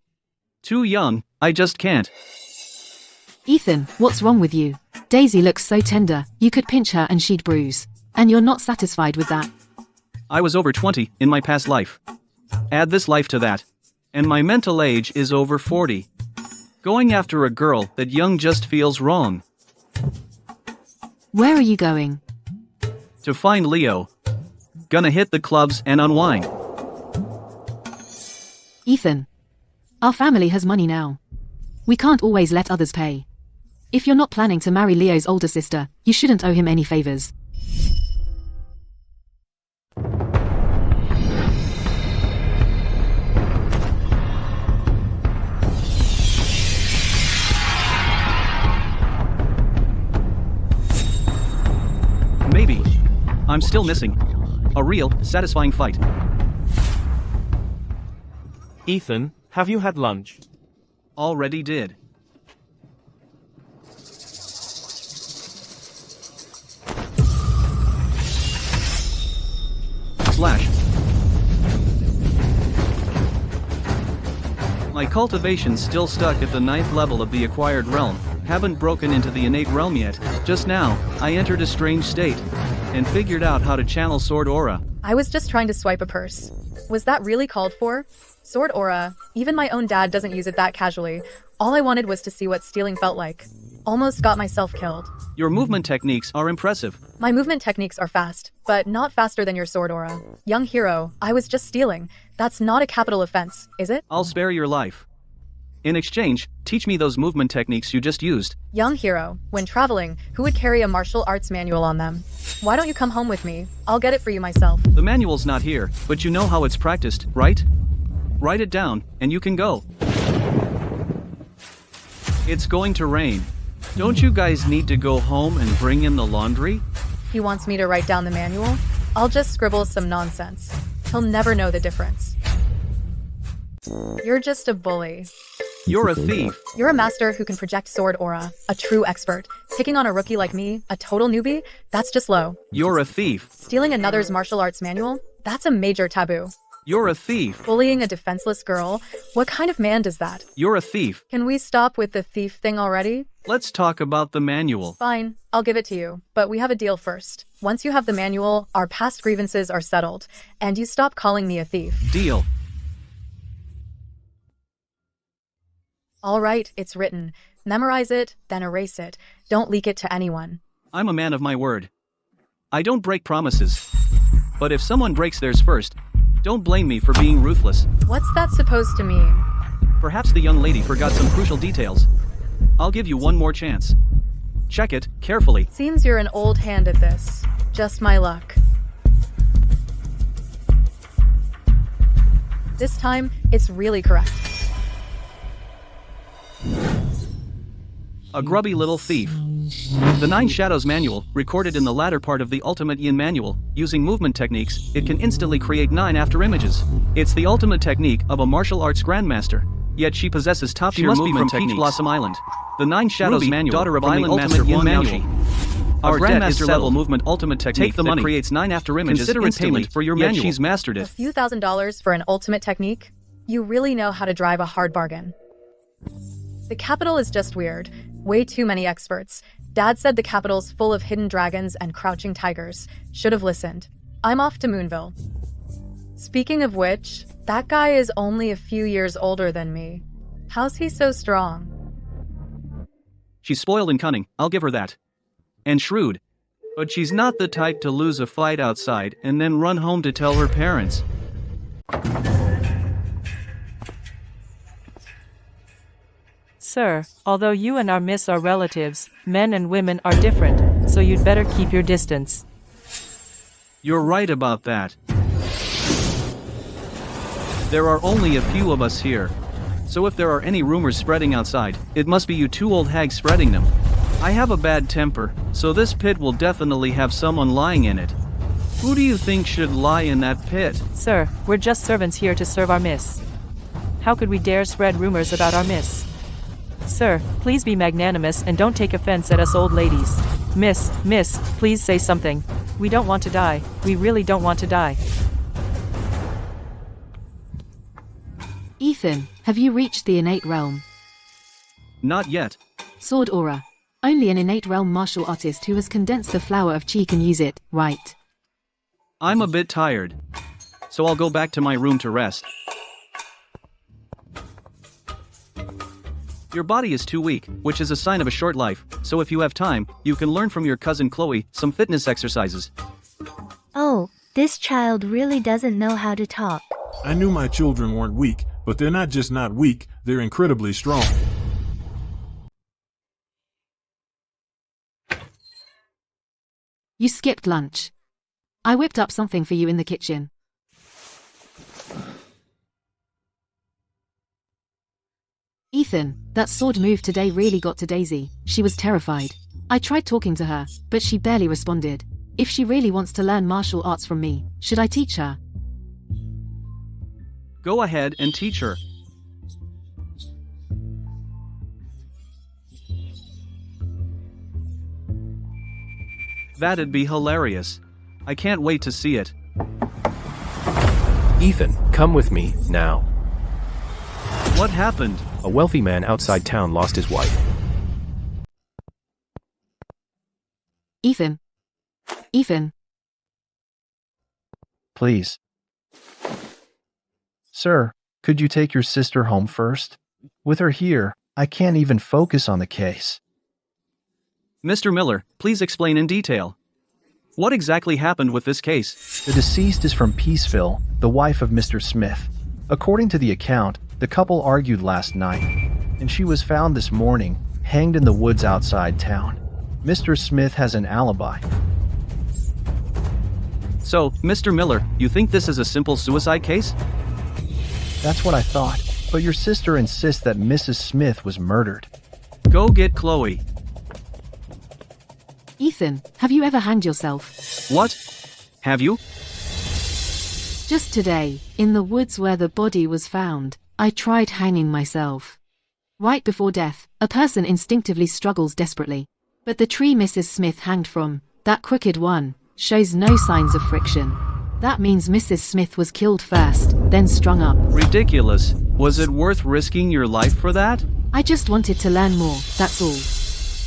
Too young, I just can't. Ethan, what's wrong with you? Daisy looks so tender, you could pinch her and she'd bruise. And you're not satisfied with that. I was over 20 in my past life. Add this life to that. And my mental age is over 40. Going after a girl that young just feels wrong. Where are you going? To find Leo. Gonna hit the clubs and unwind. Ethan. Our family has money now. We can't always let others pay. If you're not planning to marry Leo's older sister, you shouldn't owe him any favors. Maybe. I'm still missing a real, satisfying fight. Ethan, have you had lunch? Already did. Slash. My cultivation's still stuck at the 9th level of the acquired realm. Haven't broken into the innate realm yet. Just now, I entered a strange state and figured out how to channel sword aura. I was just trying to swipe a purse. Was that really called for? Sword aura. Even my own dad doesn't use it that casually. All I wanted was to see what stealing felt like. Almost got myself killed. Your movement techniques are impressive. My movement techniques are fast, but not faster than your sword aura. Young hero, I was just stealing. That's not a capital offense, is it? I'll spare your life. In exchange, teach me those movement techniques you just used. Young hero, when traveling, who would carry a martial arts manual on them? Why don't you come home with me? I'll get it for you myself. The manual's not here, but you know how it's practiced, right? Write it down, and you can go. It's going to rain. Don't you guys need to go home and bring in the laundry? He wants me to write down the manual? I'll just scribble some nonsense. He'll never know the difference. You're just a bully. You're a thief. You're a master who can project sword aura, a true expert. Taking on a rookie like me, a total newbie, that's just low. You're a thief. Stealing another's martial arts manual, that's a major taboo. You're a thief. Bullying a defenseless girl, what kind of man does that? You're a thief. Can we stop with the thief thing already? Let's talk about the manual. Fine, I'll give it to you, but we have a deal first. Once you have the manual, our past grievances are settled, and you stop calling me a thief. Deal. All right, it's written. Memorize it, then erase it. Don't leak it to anyone. I'm a man of my word. I don't break promises. But if someone breaks theirs first, don't blame me for being ruthless. What's that supposed to mean? Perhaps the young lady forgot some crucial details. I'll give you one more chance. Check it carefully. Seems you're an old hand at this. Just my luck. This time, it's really correct. A grubby little thief. The 9 Shadows manual, recorded in the latter part of the Ultimate Yin manual, using movement techniques, it can instantly create 9 afterimages. It's the ultimate technique of a martial arts grandmaster. Yet she possesses top-tier movement techniques. Peach Blossom Island. The 9 Shadows Ruby, manual, daughter of from Island the Master Ultimate Yin Yin manual. Our grandmaster level movement ultimate technique Take the that money. creates 9 afterimages Consider it instantly, payment for your yet manual. she's mastered A it. few $1,000s for an ultimate technique? You really know how to drive a hard bargain. The capital is just weird. Way too many experts. Dad said the capital's full of hidden dragons and crouching tigers. Should have listened. I'm off to Moonville. Speaking of which, that guy is only a few years older than me. How's he so strong? She's spoiled and cunning, I'll give her that. And shrewd. But she's not the type to lose a fight outside and then run home to tell her parents. Sir, although you and our miss are relatives, men and women are different, so you'd better keep your distance. You're right about that. There are only a few of us here. So if there are any rumors spreading outside, it must be you two old hags spreading them. I have a bad temper, so this pit will definitely have someone lying in it. Who do you think should lie in that pit? Sir, we're just servants here to serve our miss. How could we dare spread rumors about our miss? Sir, please be magnanimous and don't take offense at us old ladies. Miss, please say something. We don't want to die. We really don't want to die. Ethan, have you reached the innate realm? Not yet. Sword aura. Only an innate realm martial artist who has condensed the flower of chi can use it, right? I'm a bit tired. So I'll go back to my room to rest. Your body is too weak, which is a sign of a short life, so if you have time, you can learn from your cousin Chloe some fitness exercises. Oh, this child really doesn't know how to talk. I knew my children weren't weak, but they're not just not weak, they're incredibly strong. You skipped lunch. I whipped up something for you in the kitchen. Ethan, that sword move today really got to Daisy. She was terrified. I tried talking to her, but she barely responded. If she really wants to learn martial arts from me, should I teach her? Go ahead and teach her. That'd be hilarious. I can't wait to see it. Ethan, come with me, now. What happened? A wealthy man outside town lost his wife. Ethan. Ethan. Please. Sir, could you take your sister home first? With her here, I can't even focus on the case. Mr. Miller, please explain in detail. What exactly happened with this case? The deceased is from Peaceville, the wife of Mr. Smith. According to the account, the couple argued last night, and she was found this morning, hanged in the woods outside town. Mr. Smith has an alibi. So, Mr. Miller, you think this is a simple suicide case? That's what I thought, but your sister insists that Mrs. Smith was murdered. Go get Chloe. Ethan, have you ever hanged yourself? What? Have you? Just today, in the woods where the body was found, I tried hanging myself. Right before death, a person instinctively struggles desperately. But the tree Mrs. Smith hanged from, that crooked one, shows no signs of friction. That means Mrs. Smith was killed first, then strung up. Ridiculous. Was it worth risking your life for that? I just wanted to learn more, that's all.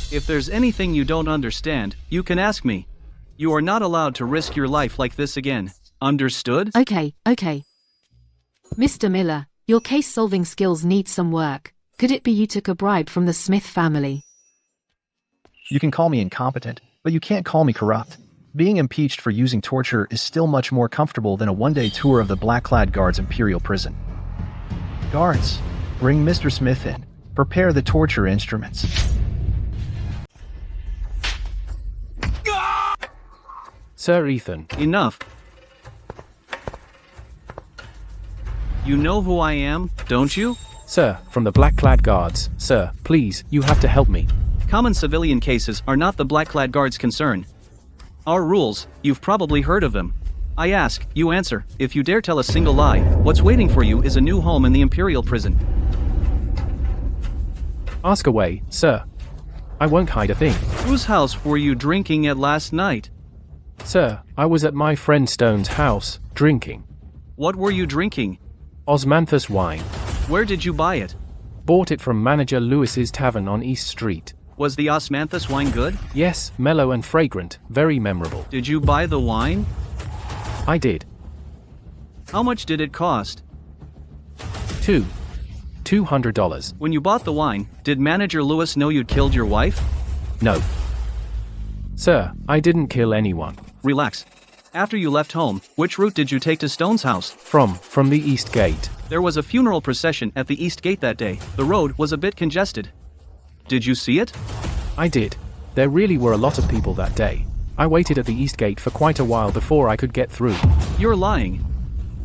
If there's anything you don't understand, you can ask me. You are not allowed to risk your life like this again. Understood? Okay. Mr. Miller, your case-solving skills need some work. Could it be you took a bribe from the Smith family? You can call me incompetent, but you can't call me corrupt. Being impeached for using torture is still much more comfortable than a one-day tour of the black-clad guards' imperial prison. Guards, bring Mr. Smith in. Prepare the torture instruments. Sir Ethan. Enough. You know who I am, don't you? Sir, from the black-clad guards. Sir, please, you have to help me. Common civilian cases are not the black-clad guards' concern. Our rules, you've probably heard of them. I ask, you answer. If you dare tell a single lie, what's waiting for you is a new home in the Imperial prison. Ask away, sir. I won't hide a thing. Whose house were you drinking at last night? Sir, I was at my friend Stone's house, drinking. What were you drinking? Osmanthus wine. Where did you buy it? Bought it from manager Lewis's tavern on East Street. Was the osmanthus wine good? Yes, mellow and fragrant, very memorable. Did you buy the wine? I did. How much did it cost? $200. When you bought the wine, did manager Lewis know you'd killed your wife? No. Sir, I didn't kill anyone. Relax. After you left home, which route did you take to Stone's house? From the East Gate. There was a funeral procession at the East Gate that day. The road was a bit congested. Did you see it? I did. There really were a lot of people that day. I waited at the East Gate for quite a while before I could get through. You're lying.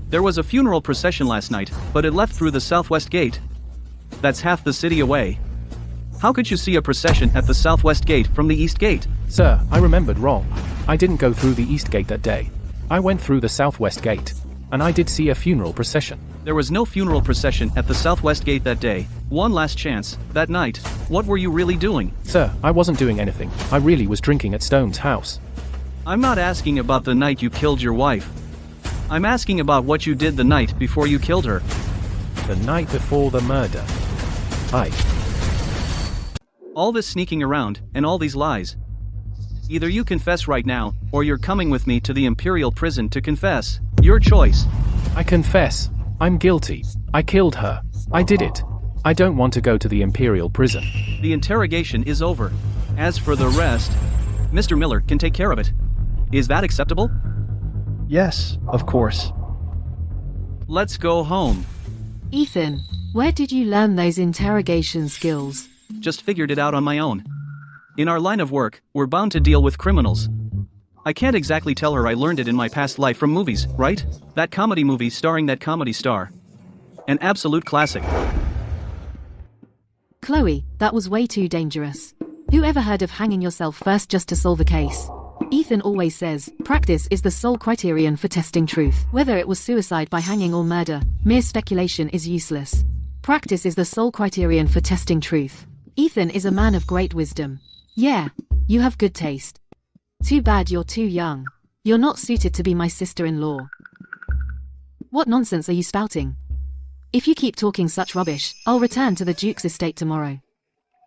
There was a funeral procession last night, but it left through the Southwest Gate. That's half the city away. How could you see a procession at the Southwest Gate from the East Gate? Sir, I remembered wrong. I didn't go through the East Gate that day. I went through the Southwest Gate. And I did see a funeral procession. There was no funeral procession at the Southwest Gate that day. One last chance. That night, what were you really doing? Sir, I wasn't doing anything. I really was drinking at Stone's house. I'm not asking about the night you killed your wife. I'm asking about what you did the night before you killed her. The night before the murder. All this sneaking around, and all these lies. Either you confess right now, or you're coming with me to the Imperial prison to confess. Your choice. I confess. I'm guilty. I killed her. I did it. I don't want to go to the Imperial prison. The interrogation is over. As for the rest, Mr. Miller can take care of it. Is that acceptable? Yes, of course. Let's go home. Ethan, where did you learn those interrogation skills? Just figured it out on my own. In our line of work, we're bound to deal with criminals. I can't exactly tell her I learned it in my past life from movies, right? That comedy movie starring that comedy star. An absolute classic. Chloe, that was way too dangerous. Who ever heard of hanging yourself first just to solve a case? Ethan always says, practice is the sole criterion for testing truth. Whether it was suicide by hanging or murder, mere speculation is useless. Practice is the sole criterion for testing truth. Ethan is a man of great wisdom. Yeah, you have good taste. Too bad you're too young. You're not suited to be my sister-in-law. What nonsense are you spouting? If you keep talking such rubbish, I'll return to the Duke's estate tomorrow.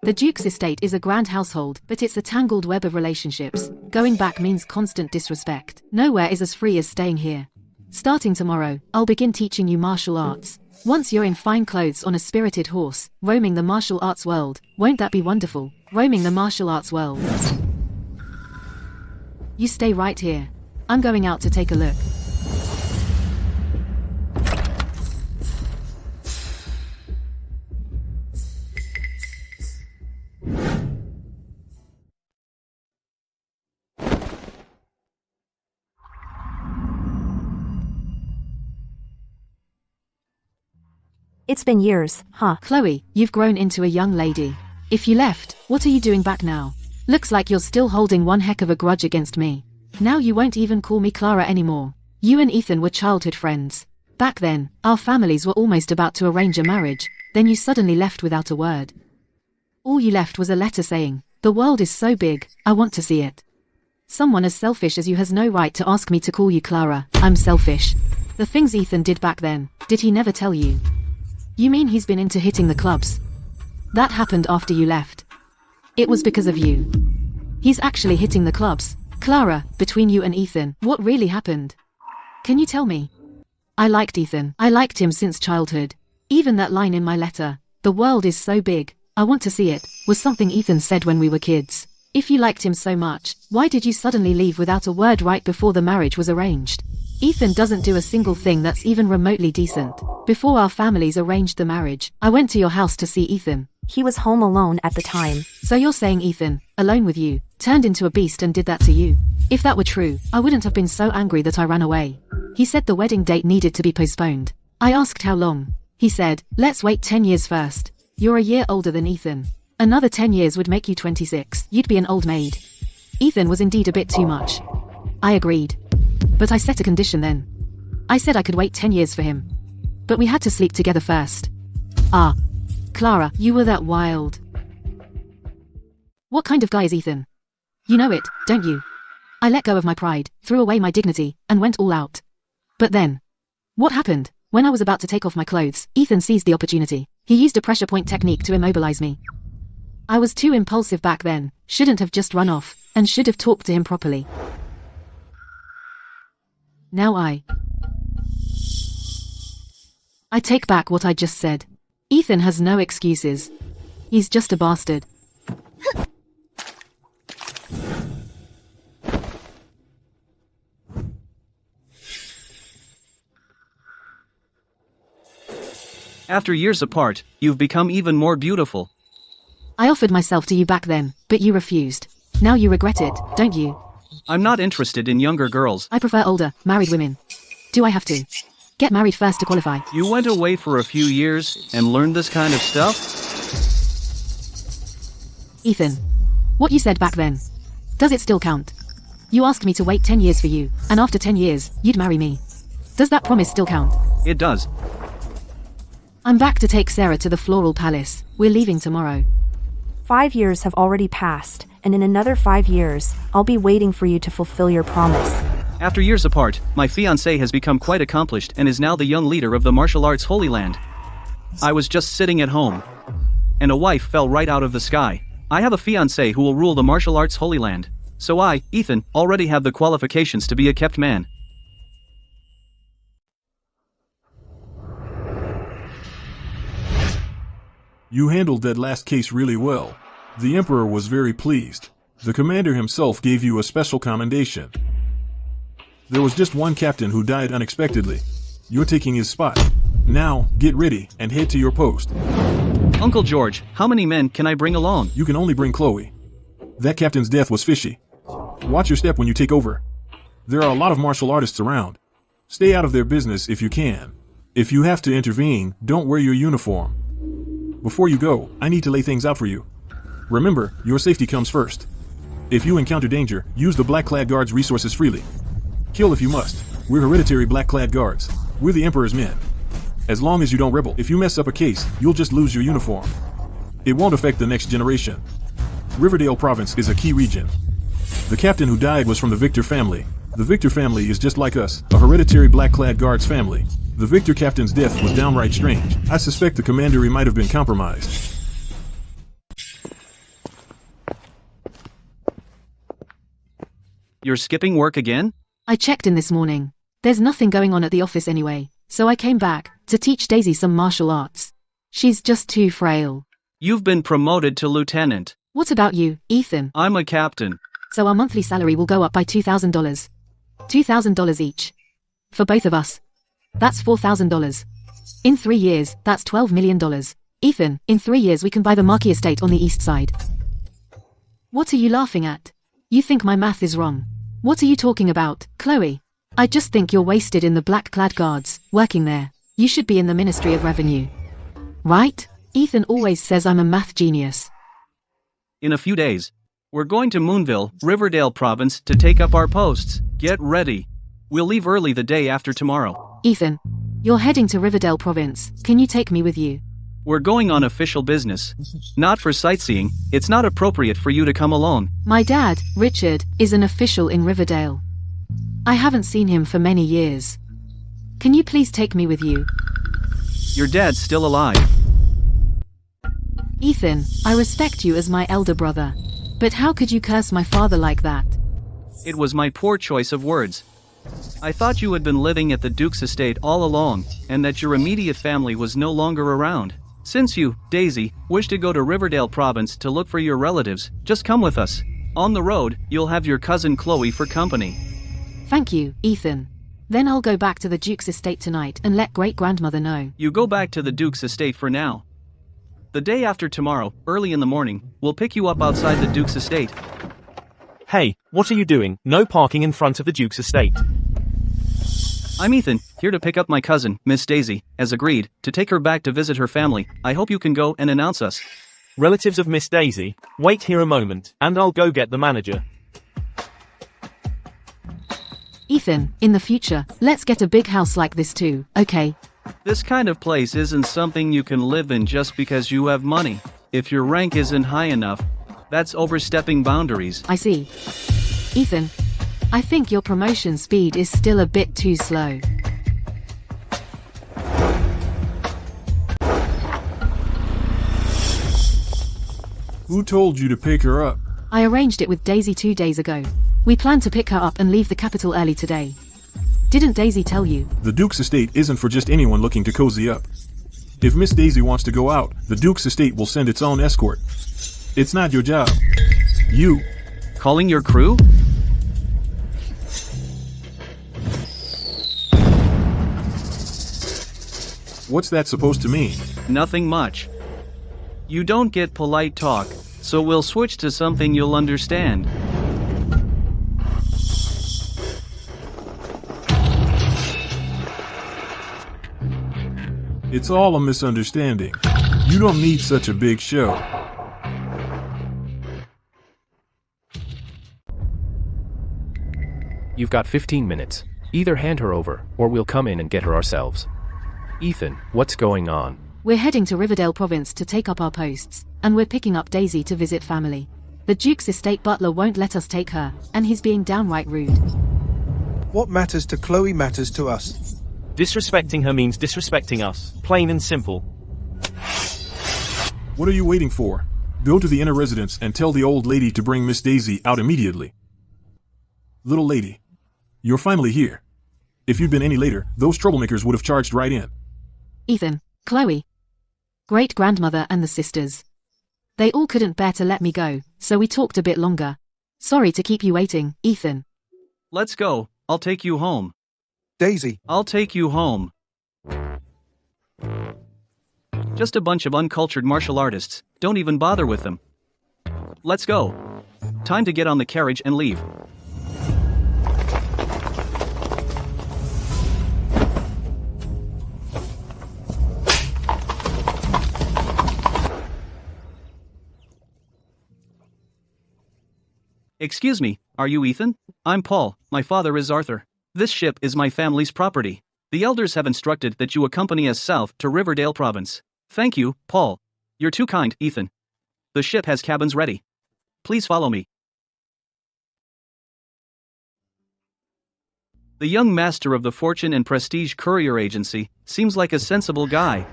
The Duke's estate is a grand household, but it's a tangled web of relationships. Going back means constant disrespect. Nowhere is as free as staying here. Starting tomorrow, I'll begin teaching you martial arts. Once you're in fine clothes on a spirited horse, roaming the martial arts world, won't that be wonderful? Roaming the martial arts world. You stay right here. I'm going out to take a look. It's been years, huh? Chloe, you've grown into a young lady. If you left, what are you doing back now? Looks like you're still holding one heck of a grudge against me. Now you won't even call me Clara anymore. You and Ethan were childhood friends. Back then, our families were almost about to arrange a marriage, then you suddenly left without a word. All you left was a letter saying, "The world is so big, I want to see it." Someone as selfish as you has no right to ask me to call you Clara. I'm selfish. The things Ethan did back then, did he never tell you? You mean he's been into hitting the clubs? That happened after you left. It was because of you. He's actually hitting the clubs. Clara, between you and Ethan, what really happened? Can you tell me? I liked Ethan. I liked him since childhood. Even that line in my letter, "The world is so big, I want to see it," was something Ethan said when we were kids. If you liked him so much, why did you suddenly leave without a word right before the marriage was arranged? Ethan doesn't do a single thing that's even remotely decent. Before our families arranged the marriage, I went to your house to see Ethan. He was home alone at the time. So you're saying Ethan, alone with you, turned into a beast and did that to you? If that were true, I wouldn't have been so angry that I ran away. He said the wedding date needed to be postponed. I asked how long. He said, "Let's wait 10 years first." You're a year older than Ethan. Another 10 years would make you 26. You'd be an old maid. Ethan was indeed a bit too much. I agreed. But I set a condition then. I said I could wait 10 years for him. But we had to sleep together first. Ah. Clara, you were that wild. What kind of guy is Ethan? You know it, don't you? I let go of my pride, threw away my dignity, and went all out. But then, what happened? When I was about to take off my clothes, Ethan seized the opportunity. He used a pressure point technique to immobilize me. I was too impulsive back then, shouldn't have just run off, and should have talked to him properly. Now I take back what I just said. Ethan has no excuses. He's just a bastard. After years apart, you've become even more beautiful. I offered myself to you back then, but you refused. Now you regret it, don't you? I'm not interested in younger girls. I prefer older, married women. Do I have to get married first to qualify? You went away for a few years and learned this kind of stuff? Ethan, what you said back then, does it still count? You asked me to wait 10 years for you, and after 10 years, you'd marry me. Does that promise still count? It does. I'm back to take Sarah to the Floral Palace. We're leaving tomorrow. 5 years have already passed, and in another 5 years, I'll be waiting for you to fulfill your promise. After years apart, my fiancé has become quite accomplished and is now the young leader of the martial arts Holy Land. I was just sitting at home, and a wife fell right out of the sky. I have a fiancé who will rule the martial arts Holy Land. So I, Ethan, already have the qualifications to be a kept man. You handled that last case really well. The Emperor was very pleased. The commander himself gave you a special commendation. There was just one captain who died unexpectedly. You're taking his spot. Now, get ready and head to your post. Uncle George, how many men can I bring along? You can only bring Chloe. That captain's death was fishy. Watch your step when you take over. There are a lot of martial artists around. Stay out of their business if you can. If you have to intervene, don't wear your uniform. Before you go, I need to lay things out for you. Remember, your safety comes first. If you encounter danger, use the black-clad guards' resources freely. Kill if you must. We're hereditary black-clad guards. We're the Emperor's men. As long as you don't rebel, if you mess up a case, you'll just lose your uniform. It won't affect the next generation. Riverdale Province is a key region. The captain who died was from the Victor family. The Victor family is just like us, a hereditary black-clad guards family. The Victor captain's death was downright strange. I suspect the commandery might have been compromised. You're skipping work again? I checked in this morning. There's nothing going on at the office anyway, so I came back to teach Daisy some martial arts. She's just too frail. You've been promoted to lieutenant. What about you, Ethan? I'm a captain. So our monthly salary will go up by $2,000. $2,000 each. For both of us. That's $4,000. In 3 years, that's $12 million. Ethan, in 3 years we can buy the Marquis estate on the east side. What are you laughing at? You think my math is wrong. What are you talking about, Chloe? I just think you're wasted in the black-clad guards, working there. You should be in the Ministry of Revenue. Right? Ethan always says I'm a math genius. In a few days, we're going to Moonville, Riverdale Province, to take up our posts. Get ready. We'll leave early the day after tomorrow. Ethan, you're heading to Riverdale Province. Can you take me with you? We're going on official business. Not for sightseeing. It's not appropriate for you to come alone. My dad, Richard, is an official in Riverdale. I haven't seen him for many years. Can you please take me with you? Your dad's still alive. Ethan, I respect you as my elder brother. But how could you curse my father like that? It was my poor choice of words. I thought you had been living at the Duke's estate all along, and that your immediate family was no longer around. Since you, Daisy, wish to go to Riverdale Province to look for your relatives, just come with us. On the road, you'll have your cousin Chloe for company. Thank you, Ethan. Then I'll go back to the Duke's estate tonight and let great-grandmother know. You go back to the Duke's estate for now. The day after tomorrow, early in the morning, we'll pick you up outside the Duke's estate. Hey, what are you doing? No parking in front of the Duke's estate. I'm Ethan, here to pick up my cousin, Miss Daisy, as agreed, to take her back to visit her family. I hope you can go and announce us. Relatives of Miss Daisy, wait here a moment, and I'll go get the manager. Ethan, in the future, let's get a big house like this too, okay? This kind of place isn't something you can live in just because you have money. If your rank isn't high enough, that's overstepping boundaries. I see. Ethan, I think your promotion speed is still a bit too slow. Who told you to pick her up? I arranged it with Daisy 2 days ago. We plan to pick her up and leave the capital early today. Didn't Daisy tell you? The Duke's estate isn't for just anyone looking to cozy up. If Miss Daisy wants to go out, the Duke's estate will send its own escort. It's not your job. You. Calling your crew? What's that supposed to mean? Nothing much. You don't get polite talk, so we'll switch to something you'll understand. It's all a misunderstanding. You don't need such a big show. You've got 15 minutes. Either hand her over, or we'll come in and get her ourselves. Ethan, what's going on? We're heading to Riverdale Province to take up our posts, and we're picking up Daisy to visit family. The Duke's estate butler won't let us take her, and he's being downright rude. What matters to Chloe matters to us. Disrespecting her means disrespecting us. Plain and simple. What are you waiting for? Go to the inner residence and tell the old lady to bring Miss Daisy out immediately. Little lady, you're finally here. If you'd been any later, those troublemakers would have charged right in. Ethan, Chloe, great-grandmother and the sisters. They all couldn't bear to let me go, so we talked a bit longer. Sorry to keep you waiting, Ethan. Let's go, I'll take you home. Daisy. I'll take you home. Just a bunch of uncultured martial artists, don't even bother with them. Let's go. Time to get on the carriage and leave. Excuse me, are you Ethan? I'm Paul, my father is Arthur. This ship is my family's property. The elders have instructed that you accompany us south to Riverdale Province. Thank you, Paul. You're too kind, Ethan. The ship has cabins ready. Please follow me. The young master of the Fortune and Prestige Courier Agency seems like a sensible guy.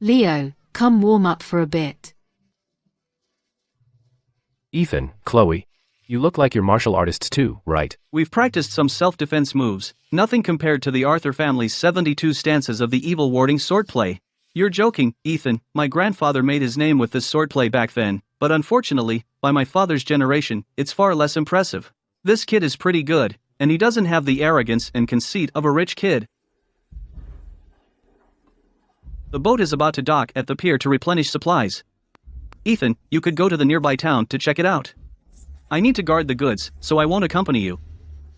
Leo, come warm up for a bit. Ethan, Chloe, you look like you're martial artists too, right? We've practiced some self-defense moves, nothing compared to the Arthur family's 72 stances of the evil warding swordplay. You're joking, Ethan. My grandfather made his name with this swordplay back then, but unfortunately, by my father's generation, it's far less impressive. This kid is pretty good, and he doesn't have the arrogance and conceit of a rich kid. The boat is about to dock at the pier to replenish supplies. Ethan, you could go to the nearby town to check it out. I need to guard the goods, so I won't accompany you.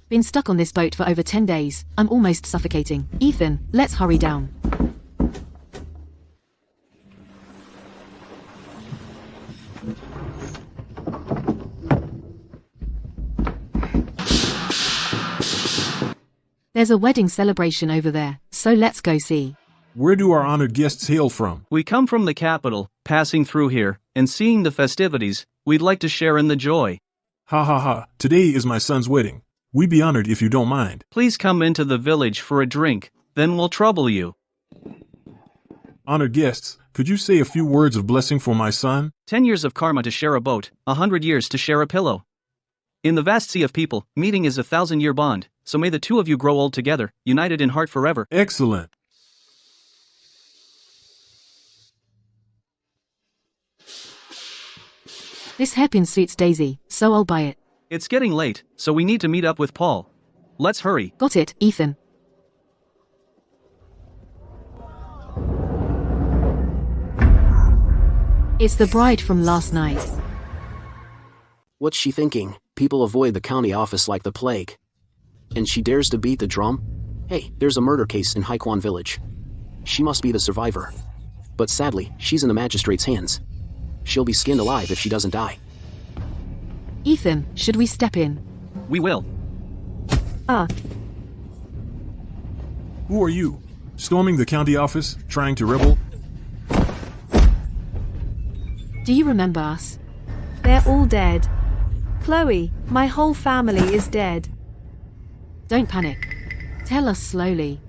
Been stuck on this boat for over 10 days, I'm almost suffocating. Ethan, let's hurry down. There's a wedding celebration over there, so let's go see. Where do our honored guests hail from? We come from the capital, passing through here, and seeing the festivities, we'd like to share in the joy. Ha ha ha, today is my son's wedding. We'd be honored if you don't mind. Please come into the village for a drink, then we'll trouble you. Honored guests, could you say a few words of blessing for my son? 10 years of karma to share a boat, 100 years to share a pillow. In the vast sea of people, meeting is a 1,000-year bond, so may the two of you grow old together, united in heart forever. Excellent. This hairpin suits Daisy, so I'll buy it. It's getting late, so we need to meet up with Paul. Let's hurry. Got it, Ethan. It's the bride from last night. What's she thinking? People avoid the county office like the plague. And she dares to beat the drum? Hey, there's a murder case in Haikwan Village. She must be the survivor. But sadly, she's in the magistrate's hands. She'll be skinned alive if she doesn't die. Ethan, should we step in? We will. Who are you? Storming the county office? Trying to rebel? Do you remember us? They're all dead. Chloe, my whole family is dead. Don't panic. Tell us slowly.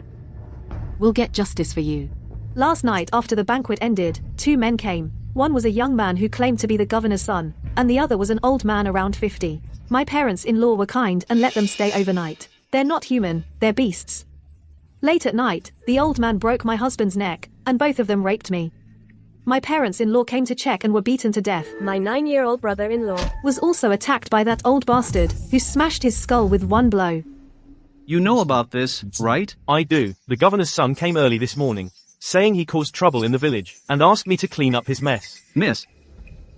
We'll get justice for you. Last night after the banquet ended, 2 men came. One was a young man who claimed to be the governor's son, and the other was an old man around 50. My parents-in-law were kind and let them stay overnight. They're not human, they're beasts. Late at night, the old man broke my husband's neck, and both of them raped me. My parents-in-law came to check and were beaten to death. My 9-year-old brother-in-law was also attacked by that old bastard, who smashed his skull with one blow. You know about this, right? I do. The governor's son came early this morning, saying he caused trouble in the village, and asked me to clean up his mess. Miss,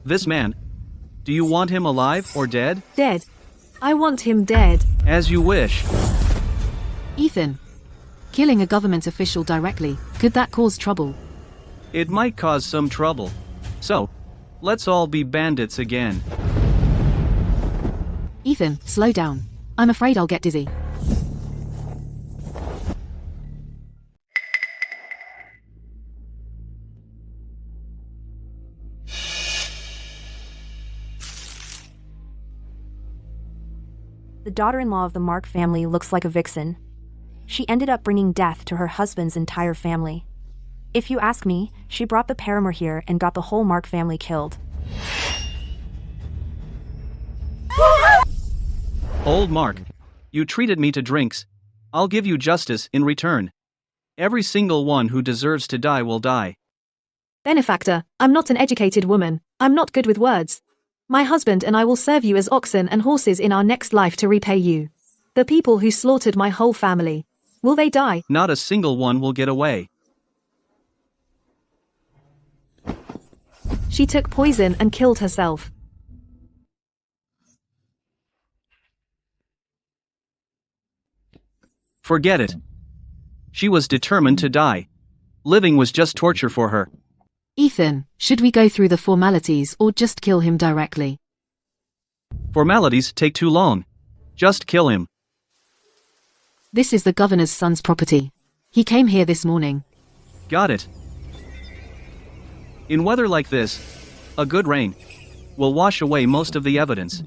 this man, do you want him alive or dead? Dead. I want him dead. As you wish. Ethan, killing a government official directly, could that cause trouble? It might cause some trouble. So, let's all be bandits again. Ethan, slow down. I'm afraid I'll get dizzy. The daughter-in-law of the Mark family looks like a vixen. She ended up bringing death to her husband's entire family. If you ask me, she brought the paramour here and got the whole Mark family killed. Old Mark, you treated me to drinks. I'll give you justice in return. Every single one who deserves to die will die. Benefactor, I'm not an educated woman. I'm not good with words. My husband and I will serve you as oxen and horses in our next life to repay you. The people who slaughtered my whole family. Will they die? Not a single one will get away. She took poison and killed herself. Forget it. She was determined to die. Living was just torture for her. Ethan, should we go through the formalities or just kill him directly? Formalities take too long. Just kill him. This is the governor's son's property. He came here this morning. Got it. In weather like this, a good rain will wash away most of the evidence.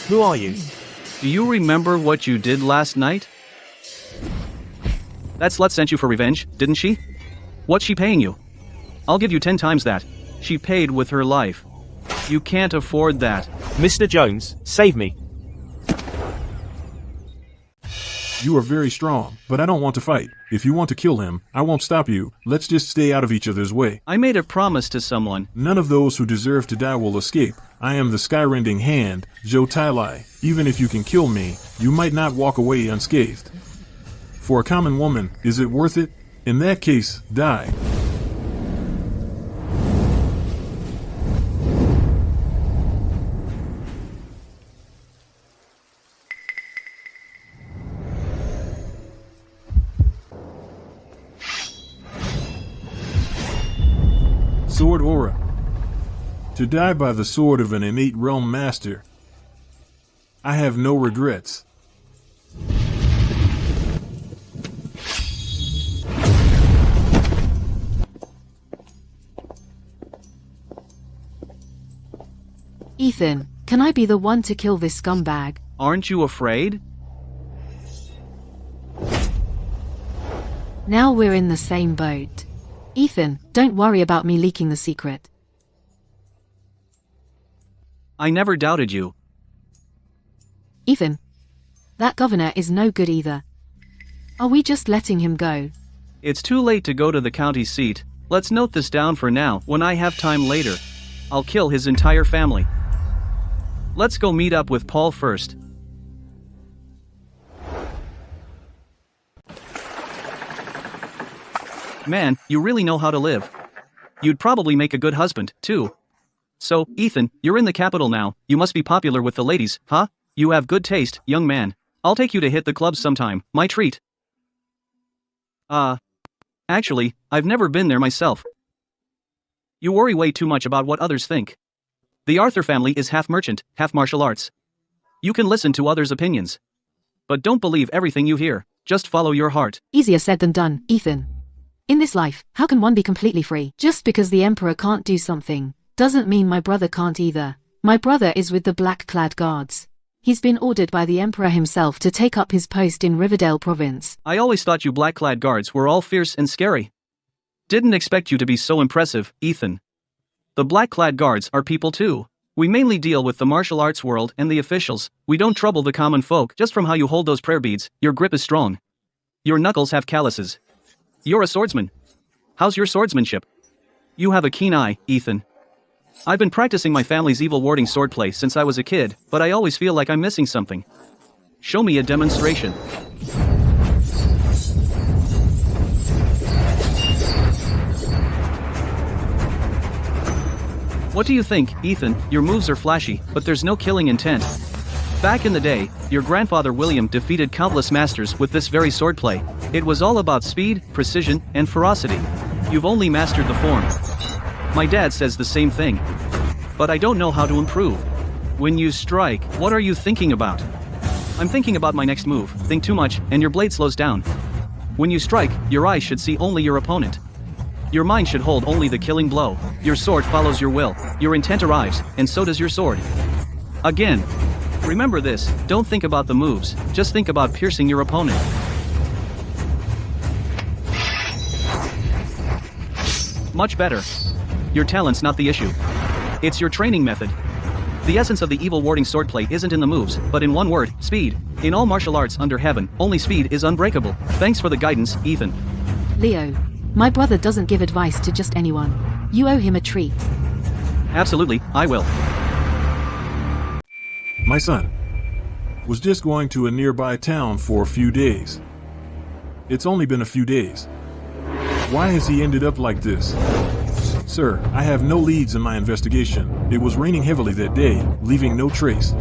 Who are you? Do you remember what you did last night? That slut sent you for revenge, didn't she? What's she paying you? I'll give you 10 times that. She paid with her life. You can't afford that. Mr. Jones, save me. You are very strong, but I don't want to fight. If you want to kill him, I won't stop you. Let's just stay out of each other's way. I made a promise to someone. None of those who deserve to die will escape. I am the skyrending hand, Joe Tylai. Even if you can kill me, you might not walk away unscathed. For a common woman, is it worth it? In that case, die. Sword Aura. To die by the sword of an innate realm master. I have no regrets. Ethan, can I be the one to kill this scumbag? Aren't you afraid? Now we're in the same boat. Ethan, don't worry about me leaking the secret. I never doubted you. Ethan, that governor is no good either. Are we just letting him go? It's too late to go to the county seat. Let's note this down for now. When I have time later, I'll kill his entire family. Let's go meet up with Paul first. Man, you really know how to live. You'd probably make a good husband, too. So, Ethan, you're in the capital now. You must be popular with the ladies, huh? You have good taste, young man. I'll take you to hit the clubs sometime. My treat. Actually, I've never been there myself. You worry way too much about what others think. The Arthur family is half merchant, half martial arts. You can listen to others' opinions. But don't believe everything you hear. Just follow your heart. Easier said than done, Ethan. In this life, how can one be completely free? Just because the emperor can't do something, doesn't mean my brother can't either. My brother is with the black-clad guards. He's been ordered by the Emperor himself to take up his post in Riverdale Province. I always thought you black-clad guards were all fierce and scary. Didn't expect you to be so impressive, Ethan. The black-clad guards are people too. We mainly deal with the martial arts world and the officials. We don't trouble the common folk. Just from how you hold those prayer beads, your grip is strong. Your knuckles have calluses. You're a swordsman. How's your swordsmanship? You have a keen eye, Ethan. I've been practicing my family's evil warding swordplay since I was a kid, but I always feel like I'm missing something. Show me a demonstration. What do you think, Ethan? Your moves are flashy, but there's no killing intent. Back in the day, your grandfather William defeated countless masters with this very swordplay. It was all about speed, precision, and ferocity. You've only mastered the form. My dad says the same thing. But I don't know how to improve. When you strike, what are you thinking about? I'm thinking about my next move. Think too much, and your blade slows down. When you strike, your eyes should see only your opponent. Your mind should hold only the killing blow. Your sword follows your will. Your intent arrives, and so does your sword. Again. Remember this, don't think about the moves, just think about piercing your opponent. Much better. Your talent's not the issue. It's your training method. The essence of the evil warding swordplay isn't in the moves, but in one word, speed. In all martial arts under heaven, only speed is unbreakable. Thanks for the guidance, Ethan. Leo, my brother doesn't give advice to just anyone. You owe him a treat. Absolutely, I will. My son was just going to a nearby town for a few days. It's only been a few days. Why has he ended up like this? Sir, I have no leads in my investigation. It was raining heavily that day, leaving no trace.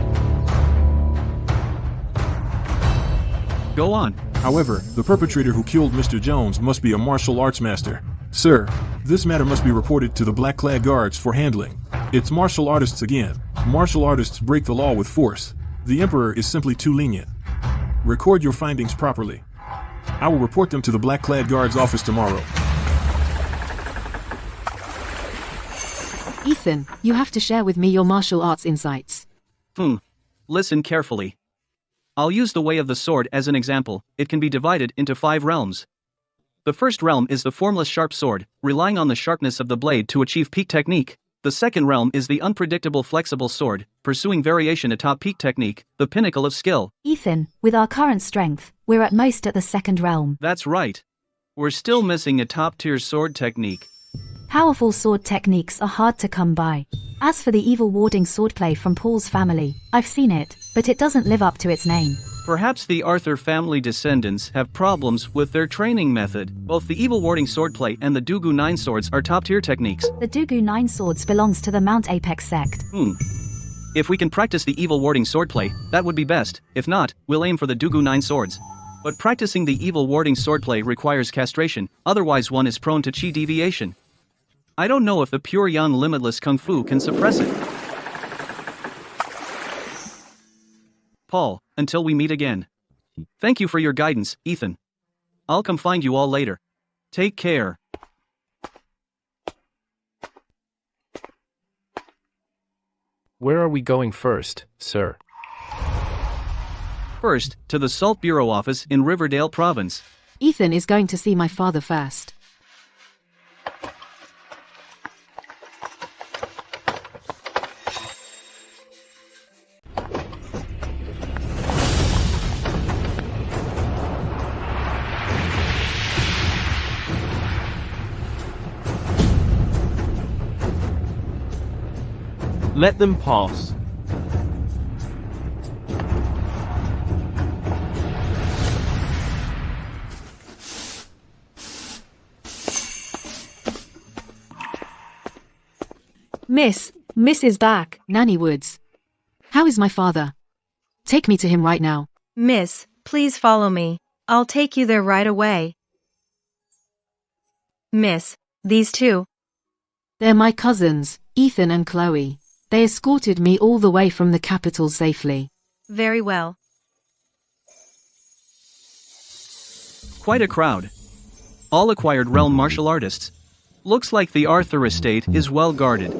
Go on. However, the perpetrator who killed Mr. Jones must be a martial arts master. Sir, this matter must be reported to the black-clad guards for handling. It's martial artists again. Martial artists break the law with force. The Emperor is simply too lenient. Record your findings properly. I will report them to the black-clad guards office tomorrow. Ethan, you have to share with me your martial arts insights. Listen carefully. I'll use the way of the sword as an example. It can be divided into 5 realms. The first realm is the formless sharp sword, relying on the sharpness of the blade to achieve peak technique. The second realm is the unpredictable flexible sword, pursuing variation atop peak technique, the pinnacle of skill. Ethan, with our current strength, we're at most at the second realm. That's right. We're still missing a top-tier sword technique. Powerful sword techniques are hard to come by. As for the evil warding swordplay from Paul's family, I've seen it, but it doesn't live up to its name. Perhaps the Arthur family descendants have problems with their training method. Both the evil warding swordplay and the Dugu 9 swords are top-tier techniques. The Dugu 9 swords belongs to the Mount Apex sect. If we can practice the evil warding swordplay, that would be best. If not, we'll aim for the Dugu 9 swords. But practicing the evil warding swordplay requires castration, otherwise one is prone to chi deviation. I don't know if the pure Yan limitless kung fu can suppress it. Paul, until we meet again. Thank you for your guidance, Ethan. I'll come find you all later. Take care. Where are we going first, sir? First, to the Salt Bureau office in Riverdale Province. Ethan is going to see my father first. Let them pass. Miss is back. Nanny Woods. How is my father? Take me to him right now. Miss, please follow me. I'll take you there right away. Miss, these two. They're my cousins, Ethan and Chloe. They escorted me all the way from the capital safely. Very well. Quite a crowd. All acquired realm martial artists. Looks like the Arthur estate is well guarded.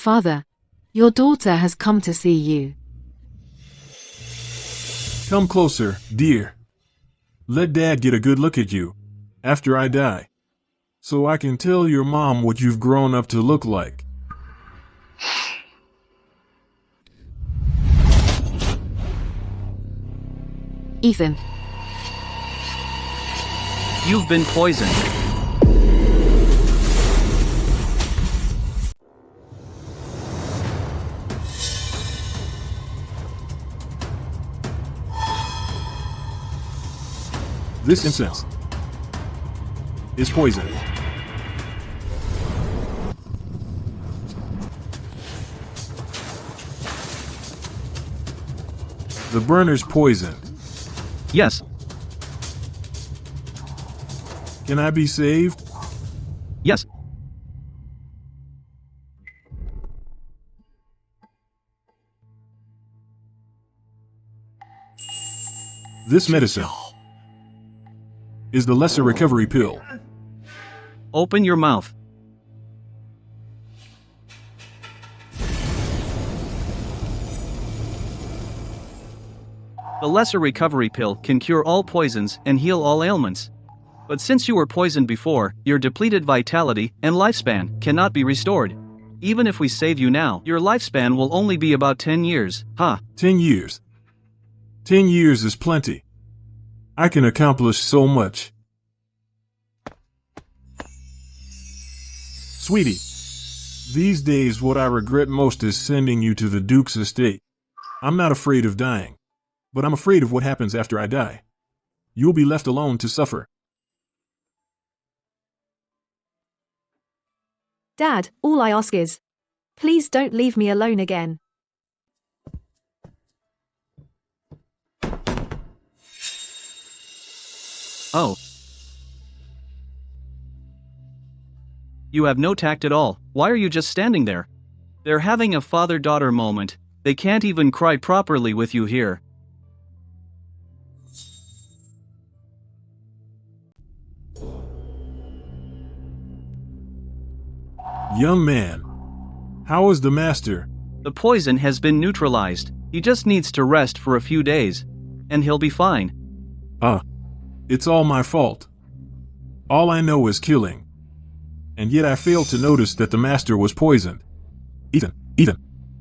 Father, your daughter has come to see you. Come closer, dear. Let Dad get a good look at you after I die, so I can tell your mom what you've grown up to look like. Ethan, You've been poisoned. This incense is poison. The burner's poison. Yes. Can I be saved? Yes. This medicine is the lesser recovery pill. Open your mouth. The lesser recovery pill can cure all poisons and heal all ailments. But since you were poisoned before, your depleted vitality and lifespan cannot be restored. Even if we save you now, your lifespan will only be about 10 years. 10 years. 10 years is plenty. I can accomplish so much. Sweetie, these days what I regret most is sending you to the Duke's estate. I'm not afraid of dying, but I'm afraid of what happens after I die. You'll be left alone to suffer. Dad, all I ask is, please don't leave me alone again. Oh. You have no tact at all. Why are you just standing there? They're having a father-daughter moment. They can't even cry properly with you here. Young man, how is the master? The poison has been neutralized. He just needs to rest for a few days, and he'll be fine. It's all my fault. All I know is killing. And yet I failed to notice that the master was poisoned. Ethan,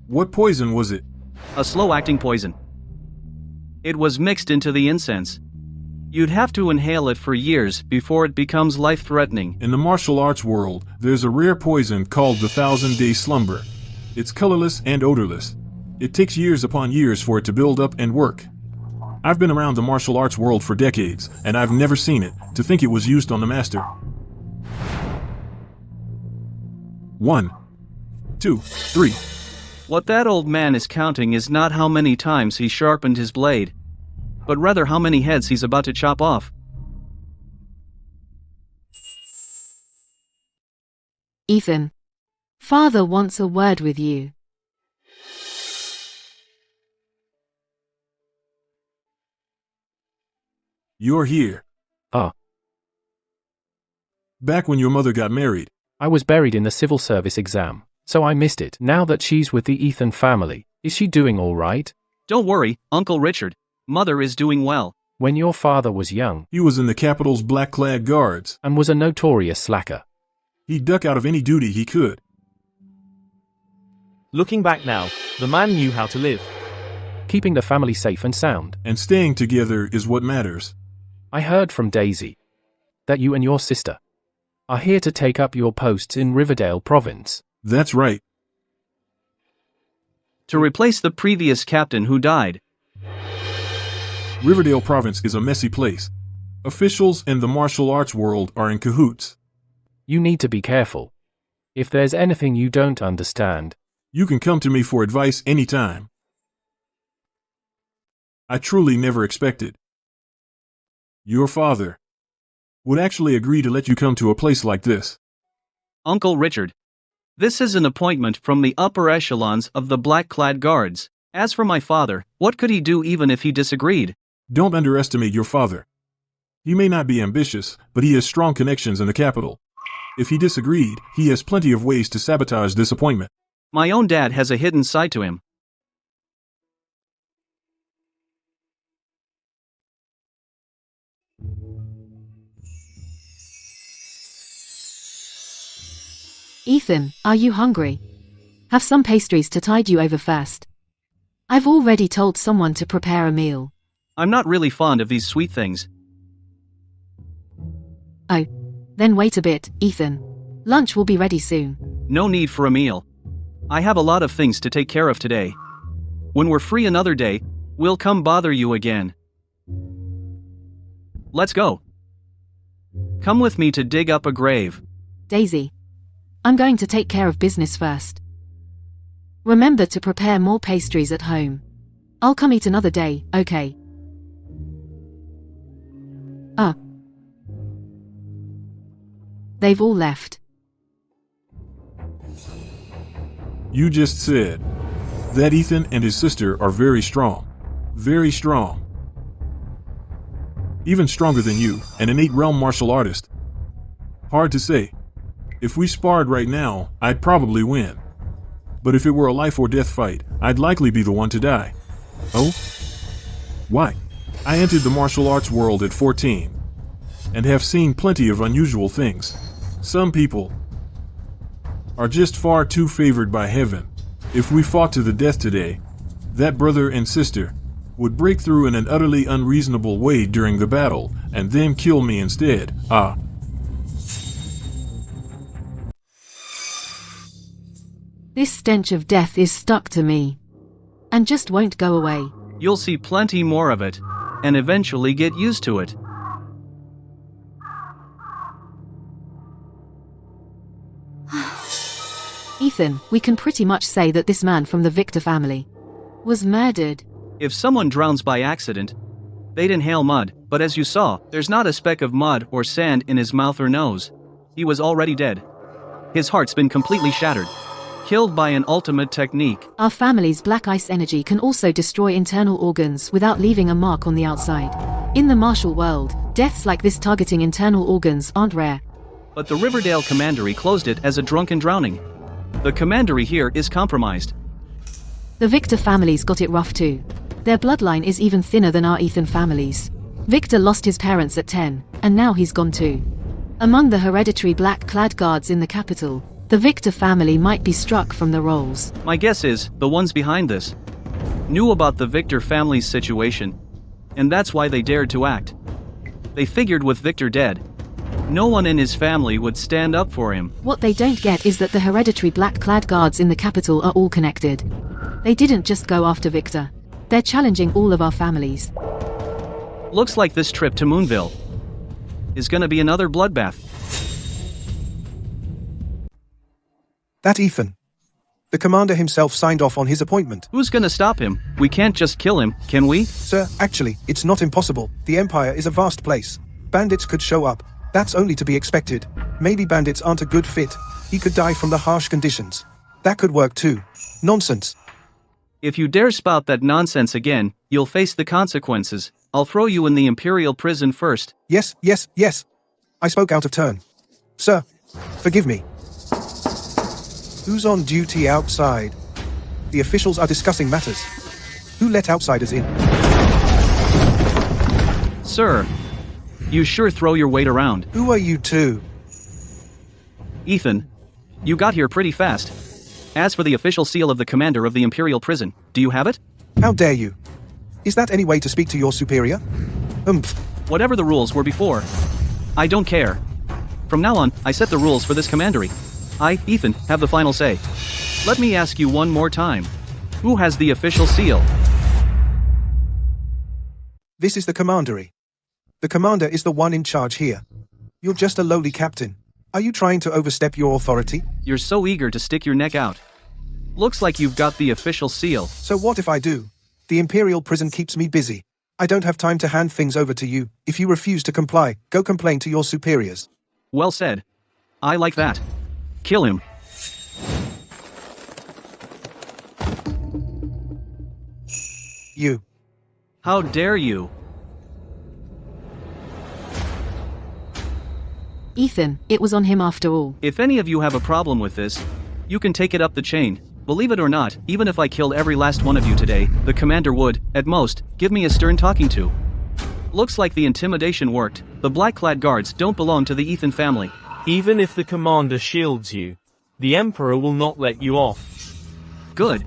what poison was it? A slow-acting poison. It was mixed into the incense. You'd have to inhale it for years before it becomes life-threatening. In the martial arts world, there's a rare poison called the 1,000-day slumber. It's colorless and odorless. It takes years upon years for it to build up and work. I've been around the martial arts world for decades, and I've never seen it. To think it was used on the master. 1, 2, 3. What that old man is counting is not how many times he sharpened his blade, but rather how many heads he's about to chop off. Ethan, Father wants a word with you. You're here. Back when your mother got married. I was buried in the civil service exam, so I missed it. Now that she's with the Ethan family, is she doing all right? Don't worry, Uncle Richard. Mother is doing well. When your father was young, He was in the Capitol's black-clad guards. and was a notorious slacker. He'd duck out of any duty he could. Looking back now, the man knew how to live. Keeping the family safe and sound. And staying together is what matters. I heard from Daisy that you and your sister are here to take up your posts in Riverdale Province. That's right. To replace the previous captain who died. Riverdale Province is a messy place. Officials and the martial arts world are in cahoots. You need to be careful. If there's anything you don't understand, You can come to me for advice anytime. I truly never expected your father would actually agree to let you come to a place like this. Uncle Richard. This is an appointment from the upper echelons of the black-clad guards. As for my father, what could he do even if he disagreed? Don't underestimate your father. He may not be ambitious, but he has strong connections in the capital. If he disagreed, he has plenty of ways to sabotage this appointment. My own dad has a hidden side to him. Ethan, are you hungry? Have some pastries to tide you over first. I've already told someone to prepare a meal. I'm not really fond of these sweet things. Oh. Then wait a bit, Ethan. Lunch will be ready soon. No need for a meal. I have a lot of things to take care of today. When we're free another day, we'll come bother you again. Let's go. Come with me to dig up a grave. Daisy. I'm going to take care of business first. Remember to prepare more pastries at home. I'll come eat another day, okay? They've all left. You just said that Ethan and his sister are very strong. Very strong. Even stronger than you, an innate realm martial artist. Hard to say. If we sparred right now, I'd probably win. But if it were a life or death fight, I'd likely be the one to die. Oh? Why? I entered the martial arts world at 14 and have seen plenty of unusual things. Some people are just far too favored by heaven. If we fought to the death today, that brother and sister would break through in an utterly unreasonable way during the battle and then kill me instead. This stench of death is stuck to me and just won't go away. You'll see plenty more of it and eventually get used to it. Ethan, we can pretty much say that this man from the Victor family was murdered. If someone drowns by accident, they'd inhale mud, but as you saw, there's not a speck of mud or sand in his mouth or nose. He was already dead. His heart's been completely shattered. Killed by an ultimate technique. Our family's black ice energy can also destroy internal organs without leaving a mark on the outside. In the martial world, deaths like this targeting internal organs aren't rare. But the Riverdale Commandery closed it as a drunken drowning. The Commandery here is compromised. The Victor family's got it rough too. Their bloodline is even thinner than our Ethan family's. Victor lost his parents at 10, and now he's gone too. Among the hereditary black-clad guards in the capital, the Victor family might be struck from the rolls. My guess is, the ones behind this knew about the Victor family's situation, and that's why they dared to act. They figured with Victor dead, no one in his family would stand up for him. What they don't get is that the hereditary black-clad guards in the capital are all connected. They didn't just go after Victor. They're challenging all of our families. Looks like this trip to Moonville is gonna be another bloodbath. That Ethan. The commander himself signed off on his appointment. Who's gonna stop him? We can't just kill him, can we? Sir, actually, it's not impossible. The Empire is a vast place. Bandits could show up. That's only to be expected. Maybe bandits aren't a good fit. He could die from the harsh conditions. That could work too. Nonsense. If you dare spout that nonsense again, you'll face the consequences. I'll throw you in the Imperial prison first. Yes. I spoke out of turn. Sir, forgive me. Who's on duty outside? The officials are discussing matters. Who let outsiders in? Sir, you sure throw your weight around. Who are you two? Ethan, you got here pretty fast. As for the official seal of the commander of the Imperial prison, do you have it? How dare you? Is that any way to speak to your superior? Whatever the rules were before, I don't care. From now on, I set the rules for this commandery. I, Ethan, have the final say. Let me ask you one more time. Who has the official seal? This is the commandery. The commander is the one in charge here. You're just a lowly captain. Are you trying to overstep your authority? You're so eager to stick your neck out. Looks like you've got the official seal. So what if I do? The Imperial prison keeps me busy. I don't have time to hand things over to you. If you refuse to comply, go complain to your superiors. Well said. I like that. Kill him. You. How dare you? Ethan, it was on him after all. If any of you have a problem with this, you can take it up the chain. Believe it or not, even if I killed every last one of you today, the commander would, at most, give me a stern talking to. Looks like the intimidation worked. The black-clad guards don't belong to the Ethan family. Even if the commander shields you, the Emperor will not let you off. Good.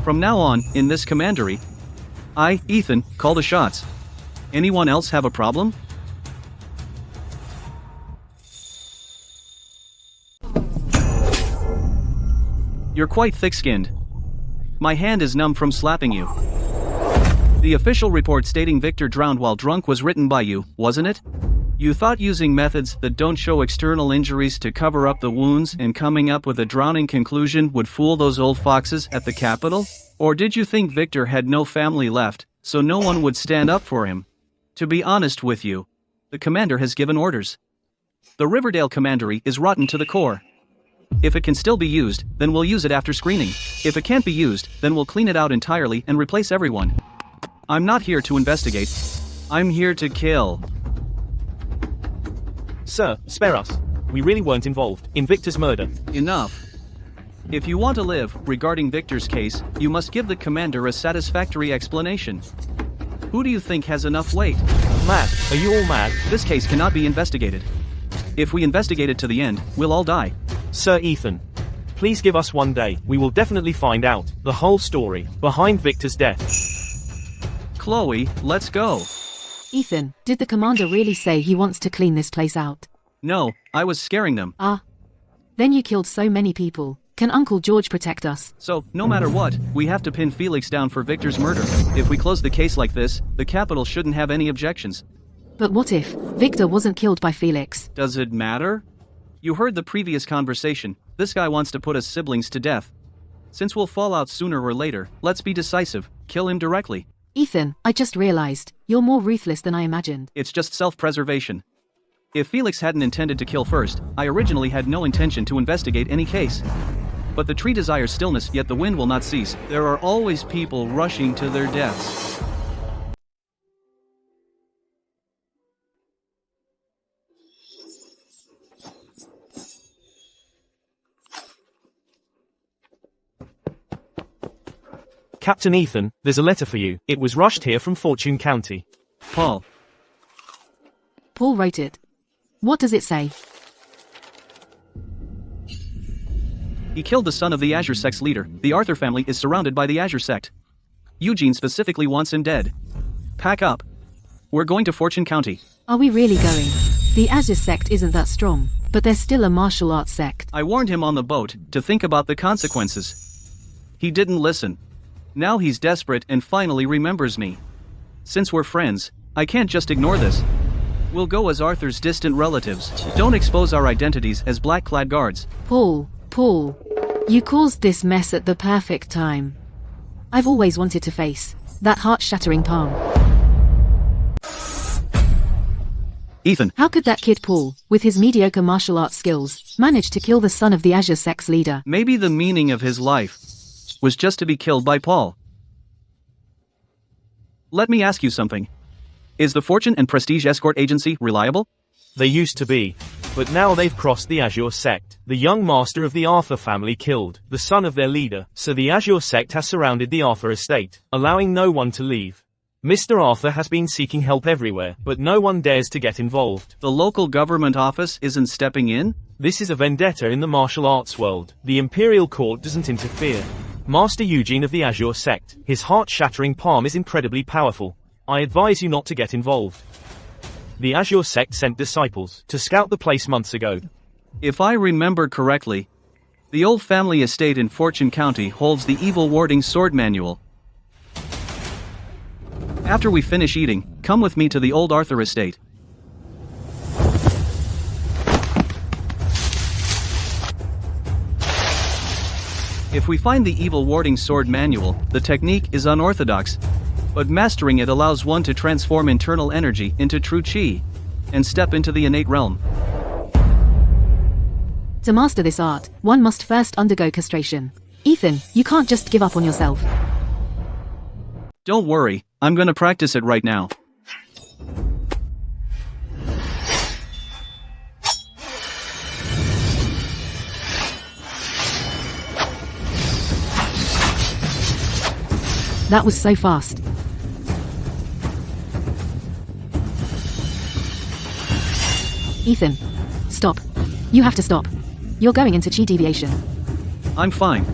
From now on, in this commandery, I, Ethan, call the shots. Anyone else have a problem? You're quite thick-skinned. My hand is numb from slapping you. The official report stating Victor drowned while drunk was written by you, wasn't it? You thought using methods that don't show external injuries to cover up the wounds and coming up with a drowning conclusion would fool those old foxes at the Capitol? Or did you think Victor had no family left, so no one would stand up for him? To be honest with you, the commander has given orders. The Riverdale commandery is rotten to the core. If it can still be used, then we'll use it after screening. If it can't be used, then we'll clean it out entirely and replace everyone. I'm not here to investigate. I'm here to kill. Sir, spare us. We really weren't involved in Victor's murder. Enough. If you want to live, regarding Victor's case, you must give the commander a satisfactory explanation. Who do you think has enough weight? Mad. Are you all mad? This case cannot be investigated. If we investigate it to the end, we'll all die. Sir Ethan, please give us one day. We will definitely find out the whole story behind Victor's death. Chloe, let's go. Ethan, did the commander really say he wants to clean this place out? No, I was scaring them. Ah. Then you killed so many people. Can Uncle George protect us? So, no matter what, we have to pin Felix down for Victor's murder. If we close the case like this, the Capitol shouldn't have any objections. But what if Victor wasn't killed by Felix? Does it matter? You heard the previous conversation. This guy wants to put us siblings to death. Since we'll fall out sooner or later, let's be decisive. Kill him directly. Ethan, I just realized, you're more ruthless than I imagined. It's just self-preservation. If Felix hadn't intended to kill first, I originally had no intention to investigate any case. But the tree desires stillness, yet the wind will not cease. There are always people rushing to their deaths. Captain Ethan, there's a letter for you. It was rushed here from Fortune County. Paul. Paul wrote it. What does it say? He killed the son of the Azure Sect's leader. The Arthur family is surrounded by the Azure Sect. Eugene specifically wants him dead. Pack up. We're going to Fortune County. Are we really going? The Azure Sect isn't that strong, but they're still a martial arts sect. I warned him on the boat to think about the consequences. He didn't listen. Now he's desperate and finally remembers me. Since we're friends, I can't just ignore this. We'll go as Arthur's distant relatives. Don't expose our identities as black-clad guards. Paul, you caused this mess at the perfect time. I've always wanted to face that heart-shattering palm. Ethan. How could that kid Paul, with his mediocre martial arts skills, manage to kill the son of the Azure Sect's leader? Maybe the meaning of his life was just to be killed by Paul. Let me ask you something. Is the Fortune and Prestige Escort Agency reliable? They used to be. But now they've crossed the Azure Sect. The young master of the Arthur family killed the son of their leader, so the Azure Sect has surrounded the Arthur estate, allowing no one to leave. Mr. Arthur has been seeking help everywhere, but no one dares to get involved. The local government office isn't stepping in? This is a vendetta in the martial arts world. The Imperial Court doesn't interfere. Master Eugene of the Azure Sect, his heart-shattering palm is incredibly powerful. I advise you not to get involved. The Azure Sect sent disciples to scout the place months ago. If I remember correctly, the old family estate in Fortune County holds the evil warding sword manual. After we finish eating, come with me to the old Arthur estate. If we find the evil warding sword manual, the technique is unorthodox, but mastering it allows one to transform internal energy into true chi, and step into the innate realm. To master this art, one must first undergo castration. Ethan, you can't just give up on yourself. Don't worry, I'm gonna practice it right now. That was so fast. Ethan, stop. You have to stop. You're going into chi deviation. I'm fine.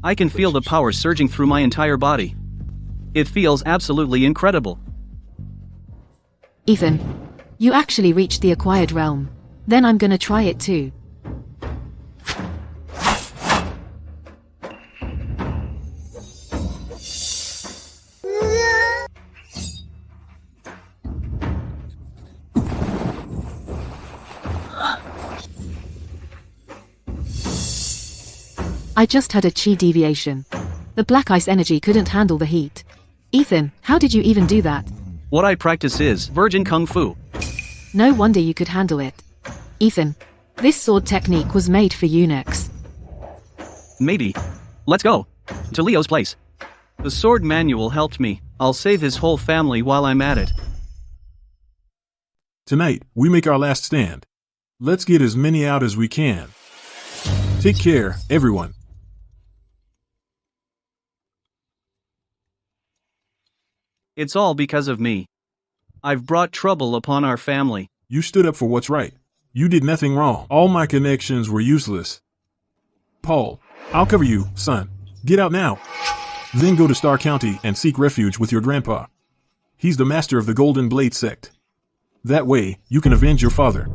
I can feel the power surging through my entire body. It feels absolutely incredible. Ethan, you actually reached the acquired realm. Then I'm gonna try it too. I just had a chi deviation. The black ice energy couldn't handle the heat. Ethan, how did you even do that? What I practice is virgin kung fu. No wonder you could handle it. Ethan, this sword technique was made for eunuchs. Maybe. Let's go. To Leo's place. The sword manual helped me. I'll save his whole family while I'm at it. Tonight, we make our last stand. Let's get as many out as we can. Take care, everyone. It's all because of me. I've brought trouble upon our family. You stood up for what's right. You did nothing wrong. All my connections were useless. Paul, I'll cover you, son. Get out now. Then go to Star County and seek refuge with your grandpa. He's the master of the Golden Blade sect. That way, you can avenge your father.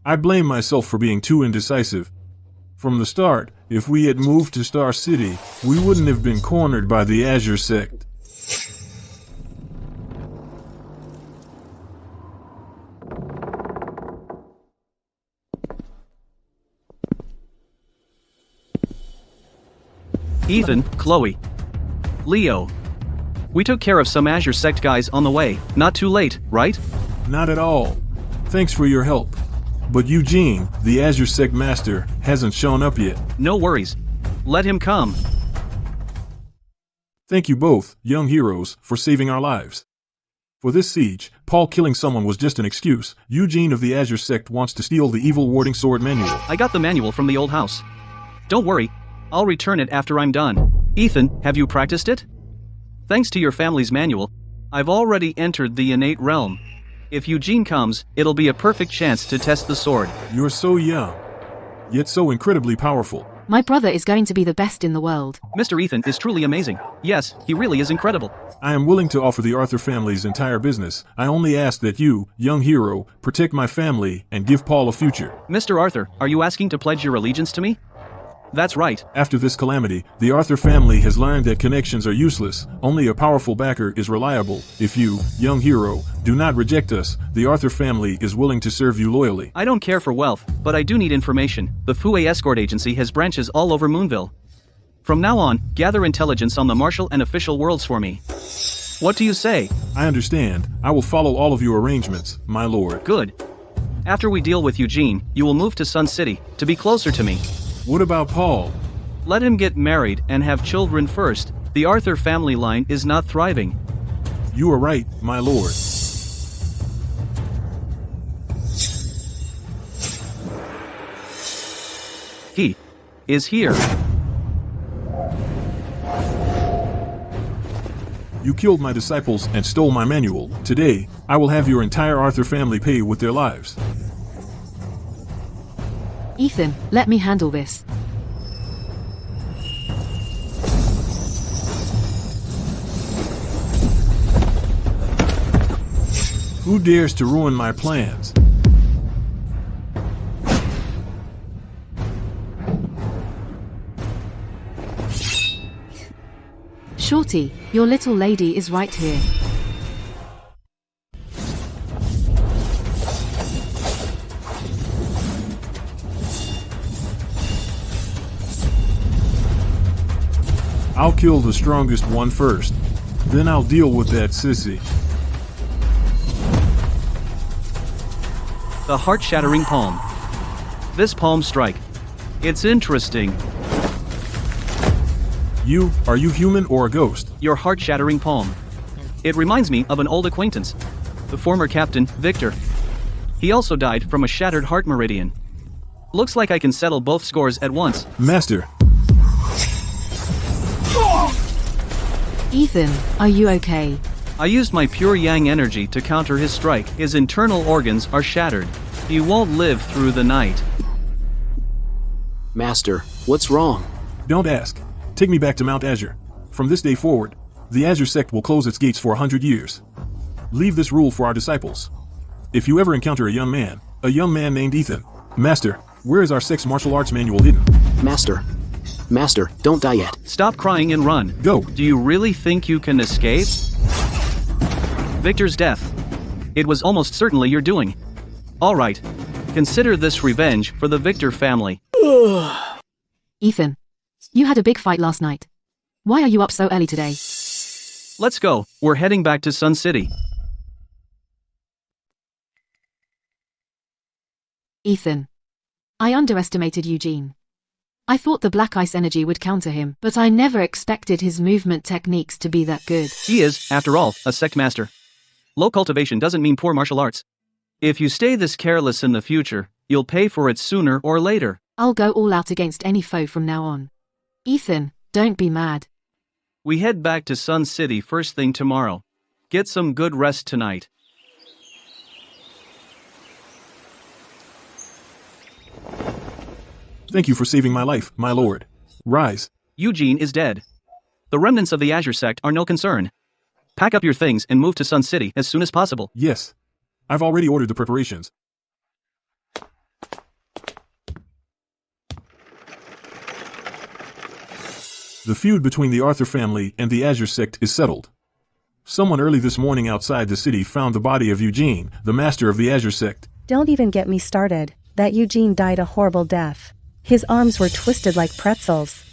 I blame myself for being too indecisive. From the start, if we had moved to Star City, we wouldn't have been cornered by the Azure sect. Ethan, Chloe, Leo. We took care of some Azure sect guys on the way. Not too late, right? Not at all. Thanks for your help. But Eugene, the Azure sect master, hasn't shown up yet. No worries. Let him come. Thank you both, young heroes, for saving our lives. For this siege, Paul killing someone was just an excuse. Eugene of the Azure sect wants to steal the evil warding sword manual. I got the manual from the old house. Don't worry. I'll return it after I'm done. Ethan, have you practiced it? Thanks to your family's manual, I've already entered the innate realm. If Eugene comes, it'll be a perfect chance to test the sword. You're so young, yet so incredibly powerful. My brother is going to be the best in the world. Mr. Ethan is truly amazing. Yes, he really is incredible. I am willing to offer the Arthur family's entire business. I only ask that you, young hero, protect my family and give Paul a future. Mr. Arthur, are you asking to pledge your allegiance to me? That's right. After this calamity, the Arthur family has learned that connections are useless. Only a powerful backer is reliable. If you, young hero, do not reject us, the Arthur family is willing to serve you loyally. I don't care for wealth, but I do need information. The Fue Escort Agency has branches all over Moonville. From now on, gather intelligence on the martial and official worlds for me. What do you say? I understand. I will follow all of your arrangements, my lord. Good. After we deal with Eugene, you will move to Sun City, to be closer to me. What about Paul? Let him get married and have children first. The Arthur family line is not thriving. You are right, my lord. He is here. You killed my disciples and stole my manual. Today, I will have your entire Arthur family pay with their lives. Ethan, let me handle this. Who dares to ruin my plans? Shorty, your little lady is right here. I'll kill the strongest one first. Then I'll deal with that sissy. The heart-shattering palm. This palm strike. It's interesting. Are you human or a ghost? Your heart-shattering palm. It reminds me of an old acquaintance. The former captain, Victor. He also died from a shattered heart meridian. Looks like I can settle both scores at once. Master. Ethan, are you okay? I used my pure yang energy to counter his strike. His internal organs are shattered. He won't live through the night. Master, what's wrong? Don't ask. Take me back to Mount Azure. From this day forward, the Azure sect will close its gates for 100 years. Leave this rule for our disciples. If you ever encounter a young man named Ethan, Master, where is our sect's martial arts manual hidden? Master, don't die yet. Stop crying and run. Go. Do you really think you can escape? Victor's death. It was almost certainly your doing. All right. Consider this revenge for the Victor family. Ethan, you had a big fight last night. Why are you up so early today? Let's go. We're heading back to Sun City. Ethan, I underestimated Eugene. I thought the black ice energy would counter him, but I never expected his movement techniques to be that good. He is, after all, a sect master. Low cultivation doesn't mean poor martial arts. If you stay this careless in the future, you'll pay for it sooner or later. I'll go all out against any foe from now on. Ethan, don't be mad. We head back to Sun City first thing tomorrow. Get some good rest tonight. Thank you for saving my life, my lord. Rise. Eugene is dead. The remnants of the Azure sect are no concern. Pack up your things and move to Sun City as soon as possible. Yes. I've already ordered the preparations. The feud between the Arthur family and the Azure sect is settled. Someone early this morning outside the city found the body of Eugene, the master of the Azure sect. Don't even get me started. That Eugene died a horrible death. His arms were twisted like pretzels.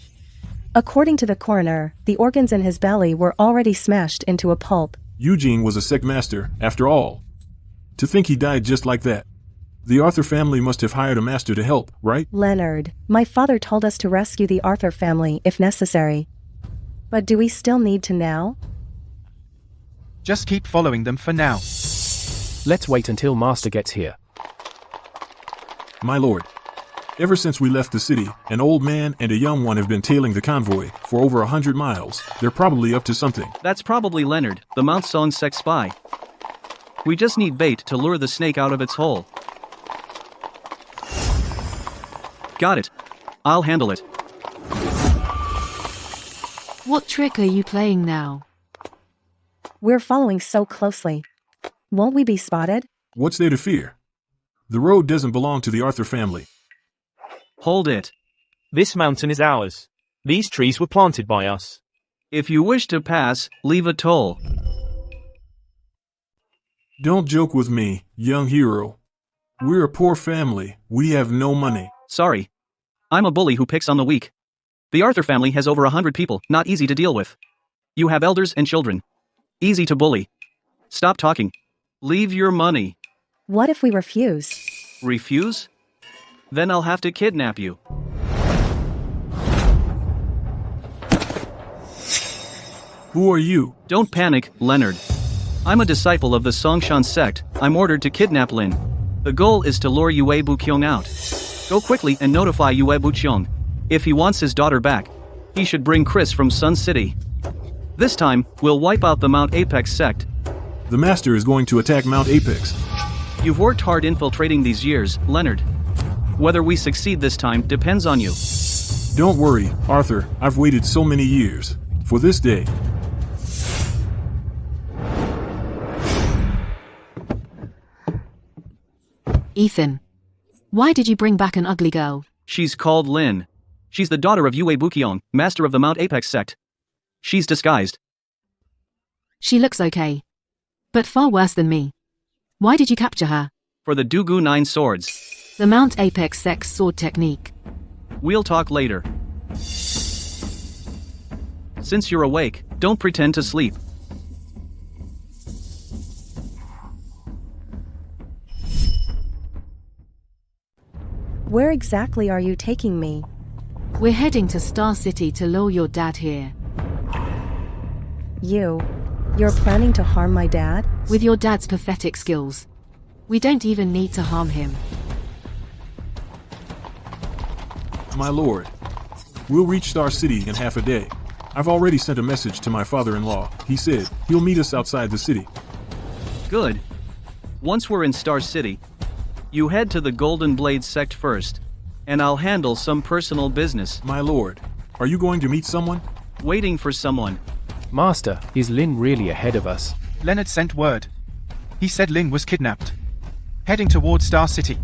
According to the coroner, the organs in his belly were already smashed into a pulp. Eugene was a sect master, after all. To think he died just like that. The Arthur family must have hired a master to help, right? Leonard, my father told us to rescue the Arthur family if necessary. But do we still need to now? Just keep following them for now. Let's wait until Master gets here. My lord, ever since we left the city, an old man and a young one have been tailing the convoy for over 100 miles. They're probably up to something. That's probably Leonard, the Mount Song sect spy. We just need bait to lure the snake out of its hole. Got it. I'll handle it. What trick are you playing now? We're following so closely. Won't we be spotted? What's there to fear? The road doesn't belong to the Arthur family. Hold it. This mountain is ours. These trees were planted by us. If you wish to pass, leave a toll. Don't joke with me, young hero. We're a poor family. We have no money. Sorry. I'm a bully who picks on the weak. The Arthur family has over 100 people, not easy to deal with. You have elders and children. Easy to bully. Stop talking. Leave your money. What if we refuse? Refuse? Then I'll have to kidnap you. Who are you? Don't panic, Leonard. I'm a disciple of the Songshan sect. I'm ordered to kidnap Lin. The goal is to lure Yue Buqiong out. Go quickly and notify Yue Buqiong. If he wants his daughter back, he should bring Chris from Sun City. This time, we'll wipe out the Mount Apex sect. The Master is going to attack Mount Apex. You've worked hard infiltrating these years, Leonard. Whether we succeed this time depends on you. Don't worry, Arthur. I've waited so many years for this day. Ethan, why did you bring back an ugly girl? She's called Lin. She's the daughter of Yue Buqiong, master of the Mount Apex sect. She's disguised. She looks okay. But far worse than me. Why did you capture her? For the Dugu 9 swords. The Mount Apex sect's sword technique. We'll talk later. Since you're awake, don't pretend to sleep. Where exactly are you taking me? We're heading to Star City to lure your dad here. You're planning to harm my dad? With your dad's pathetic skills. We don't even need to harm him. My lord, we'll reach Star City in half a day. I've already sent a message to my father-in-law. He said he'll meet us outside the city. Good. Once we're in Star City, you head to the Golden Blade sect first, and I'll handle some personal business. My lord, are you going to meet someone? Waiting for someone. Master, is Lin really ahead of us? Leonard sent word. He said Lin was kidnapped. Heading towards Star City.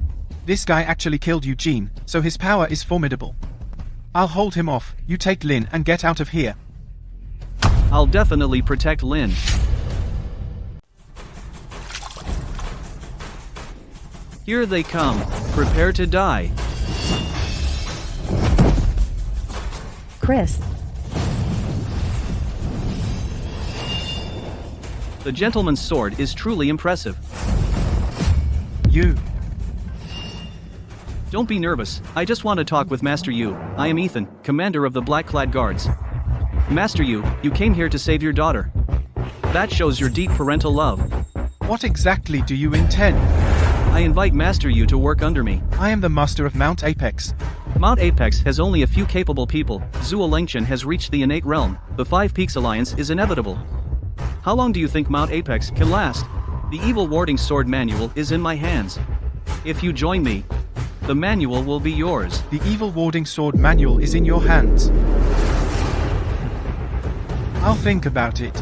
This guy actually killed Eugene, so his power is formidable. I'll hold him off, you take Lin and get out of here. I'll definitely protect Lin. Here they come. Prepare to die. Chris. The gentleman's sword is truly impressive. You. Don't be nervous, I just want to talk with Master Yu. I am Ethan, commander of the Black-clad guards. Master Yu, you came here to save your daughter. That shows your deep parental love. What exactly do you intend? I invite Master Yu to work under me. I am the master of Mount Apex. Mount Apex has only a few capable people. Zhuo Lengchen has reached the innate realm. The Five Peaks Alliance is inevitable. How long do you think Mount Apex can last? The evil warding sword manual is in my hands. If you join me, the manual will be yours. The evil warding sword manual is in your hands. I'll think about it.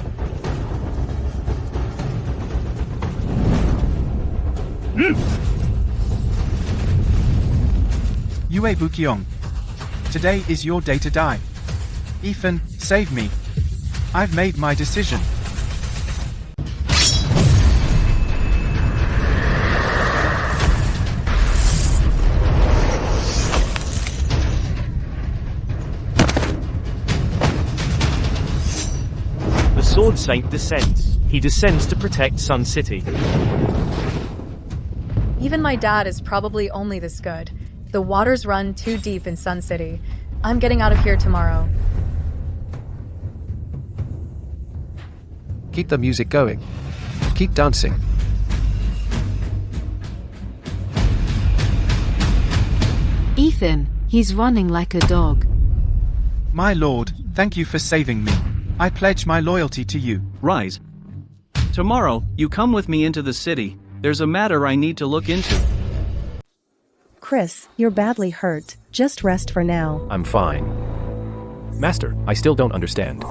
Yue Bukyong. Today is your day to die. Ethan, save me. I've made my decision. The Sword Saint descends. He descends to protect Sun City. Even my dad is probably only this good. The waters run too deep in Sun City. I'm getting out of here tomorrow. Keep the music going. Keep dancing. Ethan, he's running like a dog. My lord, thank you for saving me. I pledge my loyalty to you. Rise. Tomorrow, you come with me into the city. There's a matter I need to look into. Chris, you're badly hurt. Just rest for now. I'm fine. Master, I still don't understand.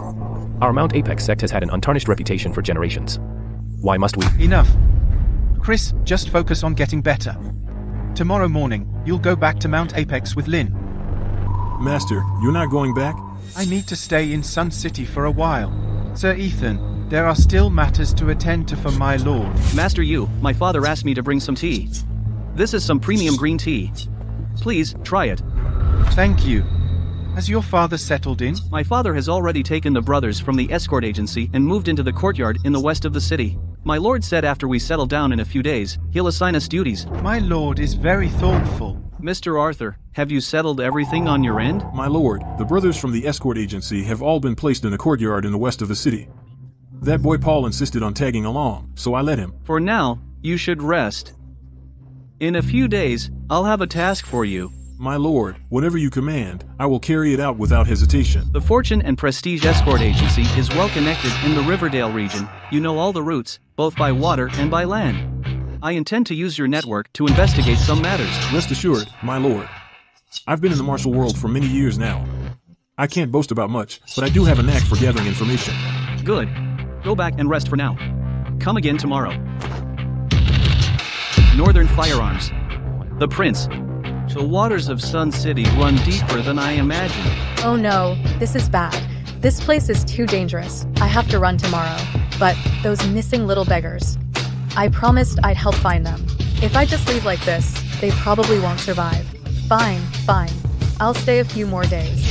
Our Mount Apex sect has had an untarnished reputation for generations. Why must we? Enough. Chris, just focus on getting better. Tomorrow morning, you'll go back to Mount Apex with Lin. Master, you're not going back? I need to stay in Sun City for a while. Sir Ethan, there are still matters to attend to for my lord. Master Yu, my father asked me to bring some tea. This is some premium green tea. Please, try it. Thank you. Has your father settled in? My father has already taken the brothers from the escort agency and moved into the courtyard in the west of the city. My lord said after we settle down in a few days, he'll assign us duties. My lord is very thoughtful. Mr. Arthur, have you settled everything on your end? My lord, the brothers from the escort agency have all been placed in a courtyard in the west of the city. That boy Paul insisted on tagging along, so I let him. For now, you should rest. In a few days, I'll have a task for you. My lord, whatever you command, I will carry it out without hesitation. The Fortune and Prestige Escort Agency is well connected in the Riverdale region. You know all the routes, both by water and by land. I intend to use your network to investigate some matters. Rest assured, my lord. I've been in the martial world for many years now. I can't boast about much, but I do have a knack for gathering information. Good. Go back and rest for now. Come again tomorrow. Northern Firearms. The Prince. The waters of Sun City run deeper than I imagined. Oh no, this is bad. This place is too dangerous. I have to run tomorrow. But those missing little beggars. I promised I'd help find them. If I just leave like this, they probably won't survive. Fine. I'll stay a few more days.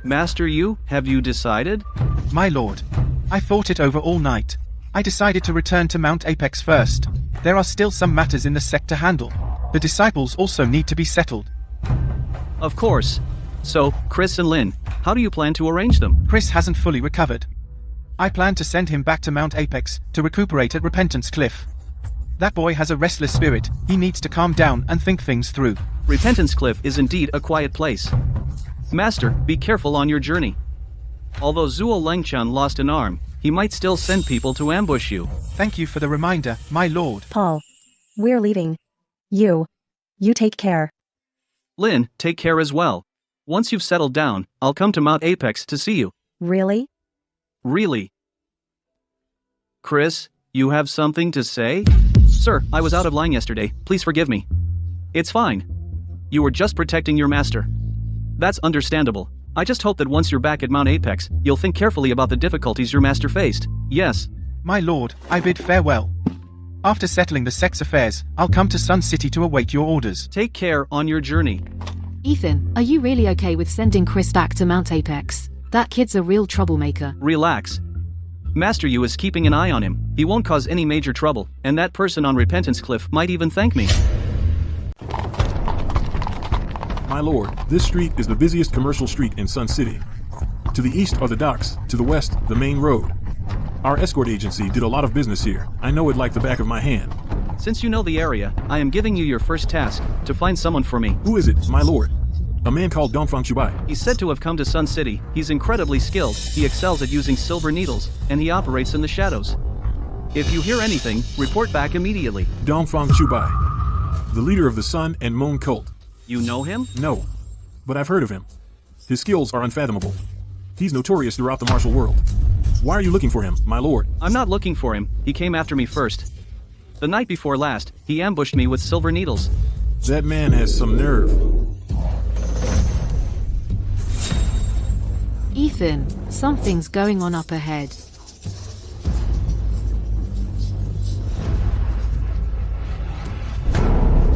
Master Yu, have you decided? My lord. I thought it over all night. I decided to return to Mount Apex first. There are still some matters in the sect to handle. The disciples also need to be settled. Of course. So, Chris and Lynn, how do you plan to arrange them? Chris hasn't fully recovered. I plan to send him back to Mount Apex to recuperate at Repentance Cliff. That boy has a restless spirit. He needs to calm down and think things through. Repentance Cliff is indeed a quiet place. Master, be careful on your journey. Although Zuo Lengchan lost an arm, he might still send people to ambush you. Thank you for the reminder, my lord. Paul. We're leaving. You take care. Lynn, take care as well. Once you've settled down, I'll come to Mount Apex to see you. Really? Really? Chris, you have something to say? Sir, I was out of line yesterday, please forgive me. It's fine. You were just protecting your master. That's understandable. I just hope that once you're back at Mount Apex, you'll think carefully about the difficulties your master faced. Yes. My lord, I bid farewell. After settling the sect's affairs, I'll come to Sun City to await your orders. Take care on your journey. Ethan, are you really okay with sending Chris back to Mount Apex? That kid's a real troublemaker. Relax. Master Yu is keeping an eye on him. He won't cause any major trouble, and that person on Repentance Cliff might even thank me. My lord, this street is the busiest commercial street in Sun City. To the east are the docks, to the west, the main road. Our escort agency did a lot of business here. I know it like the back of my hand. Since you know the area, I am giving you your first task, to find someone for me. Who is it, my lord? A man called Dongfang Chubai. He's said to have come to Sun City. He's incredibly skilled, he excels at using silver needles, and he operates in the shadows. If you hear anything, report back immediately. Dongfang Chubai, the leader of the Sun and Moon cult. You know him? No, but I've heard of him. His skills are unfathomable. He's notorious throughout the martial world. Why are you looking for him, my lord? I'm not looking for him, he came after me first. The night before last, he ambushed me with silver needles. That man has some nerve. Ethan, something's going on up ahead.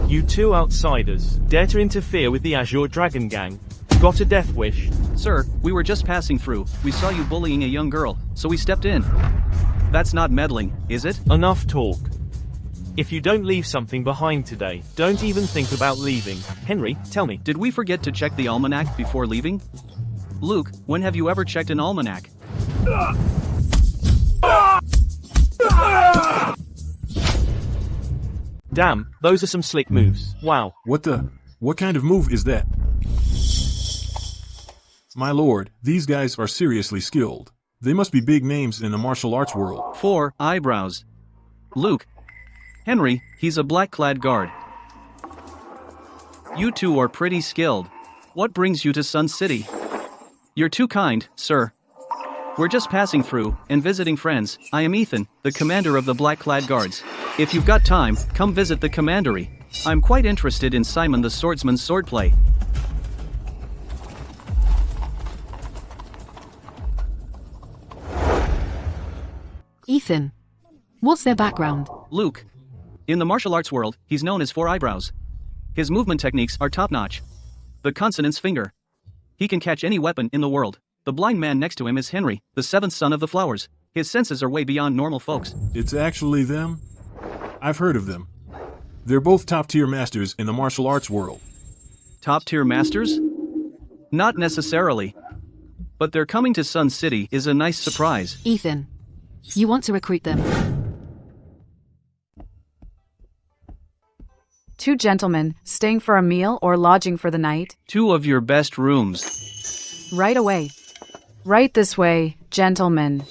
You two outsiders, dare to interfere with the Azure Dragon Gang. Got a death wish? Sir, we were just passing through. We saw you bullying a young girl, so we stepped in. That's not meddling, is it? Enough talk. If you don't leave something behind today, don't even think about leaving. Henry, tell me. Did we forget to check the almanac before leaving? Luke, when have you ever checked an almanac? Damn, those are some slick moves. Wow. What kind of move is that? My lord, these guys are seriously skilled. They must be big names in the martial arts world. 4 eyebrows. Luke. Henry, he's a black-clad guard. You two are pretty skilled. What brings you to Sun City? You're too kind, sir. We're just passing through and visiting friends. I am Ethan, the commander of the black-clad guards. If you've got time, come visit the commandery. I'm quite interested in Simon the swordsman's swordplay. Ethan, what's their background? Luke. In the martial arts world, he's known as 4 eyebrows. His movement techniques are top-notch. The consonant's finger. He can catch any weapon in the world. The blind man next to him is Henry, the 7th son of the flowers. His senses are way beyond normal folks. It's actually them? I've heard of them. They're both top-tier masters in the martial arts world. Top-tier masters? Not necessarily. But their coming to Sun City is a nice surprise. Ethan, you want to recruit them? 2 gentlemen, staying for a meal or lodging for the night? 2 of your best rooms. Right away. Right this way, gentlemen.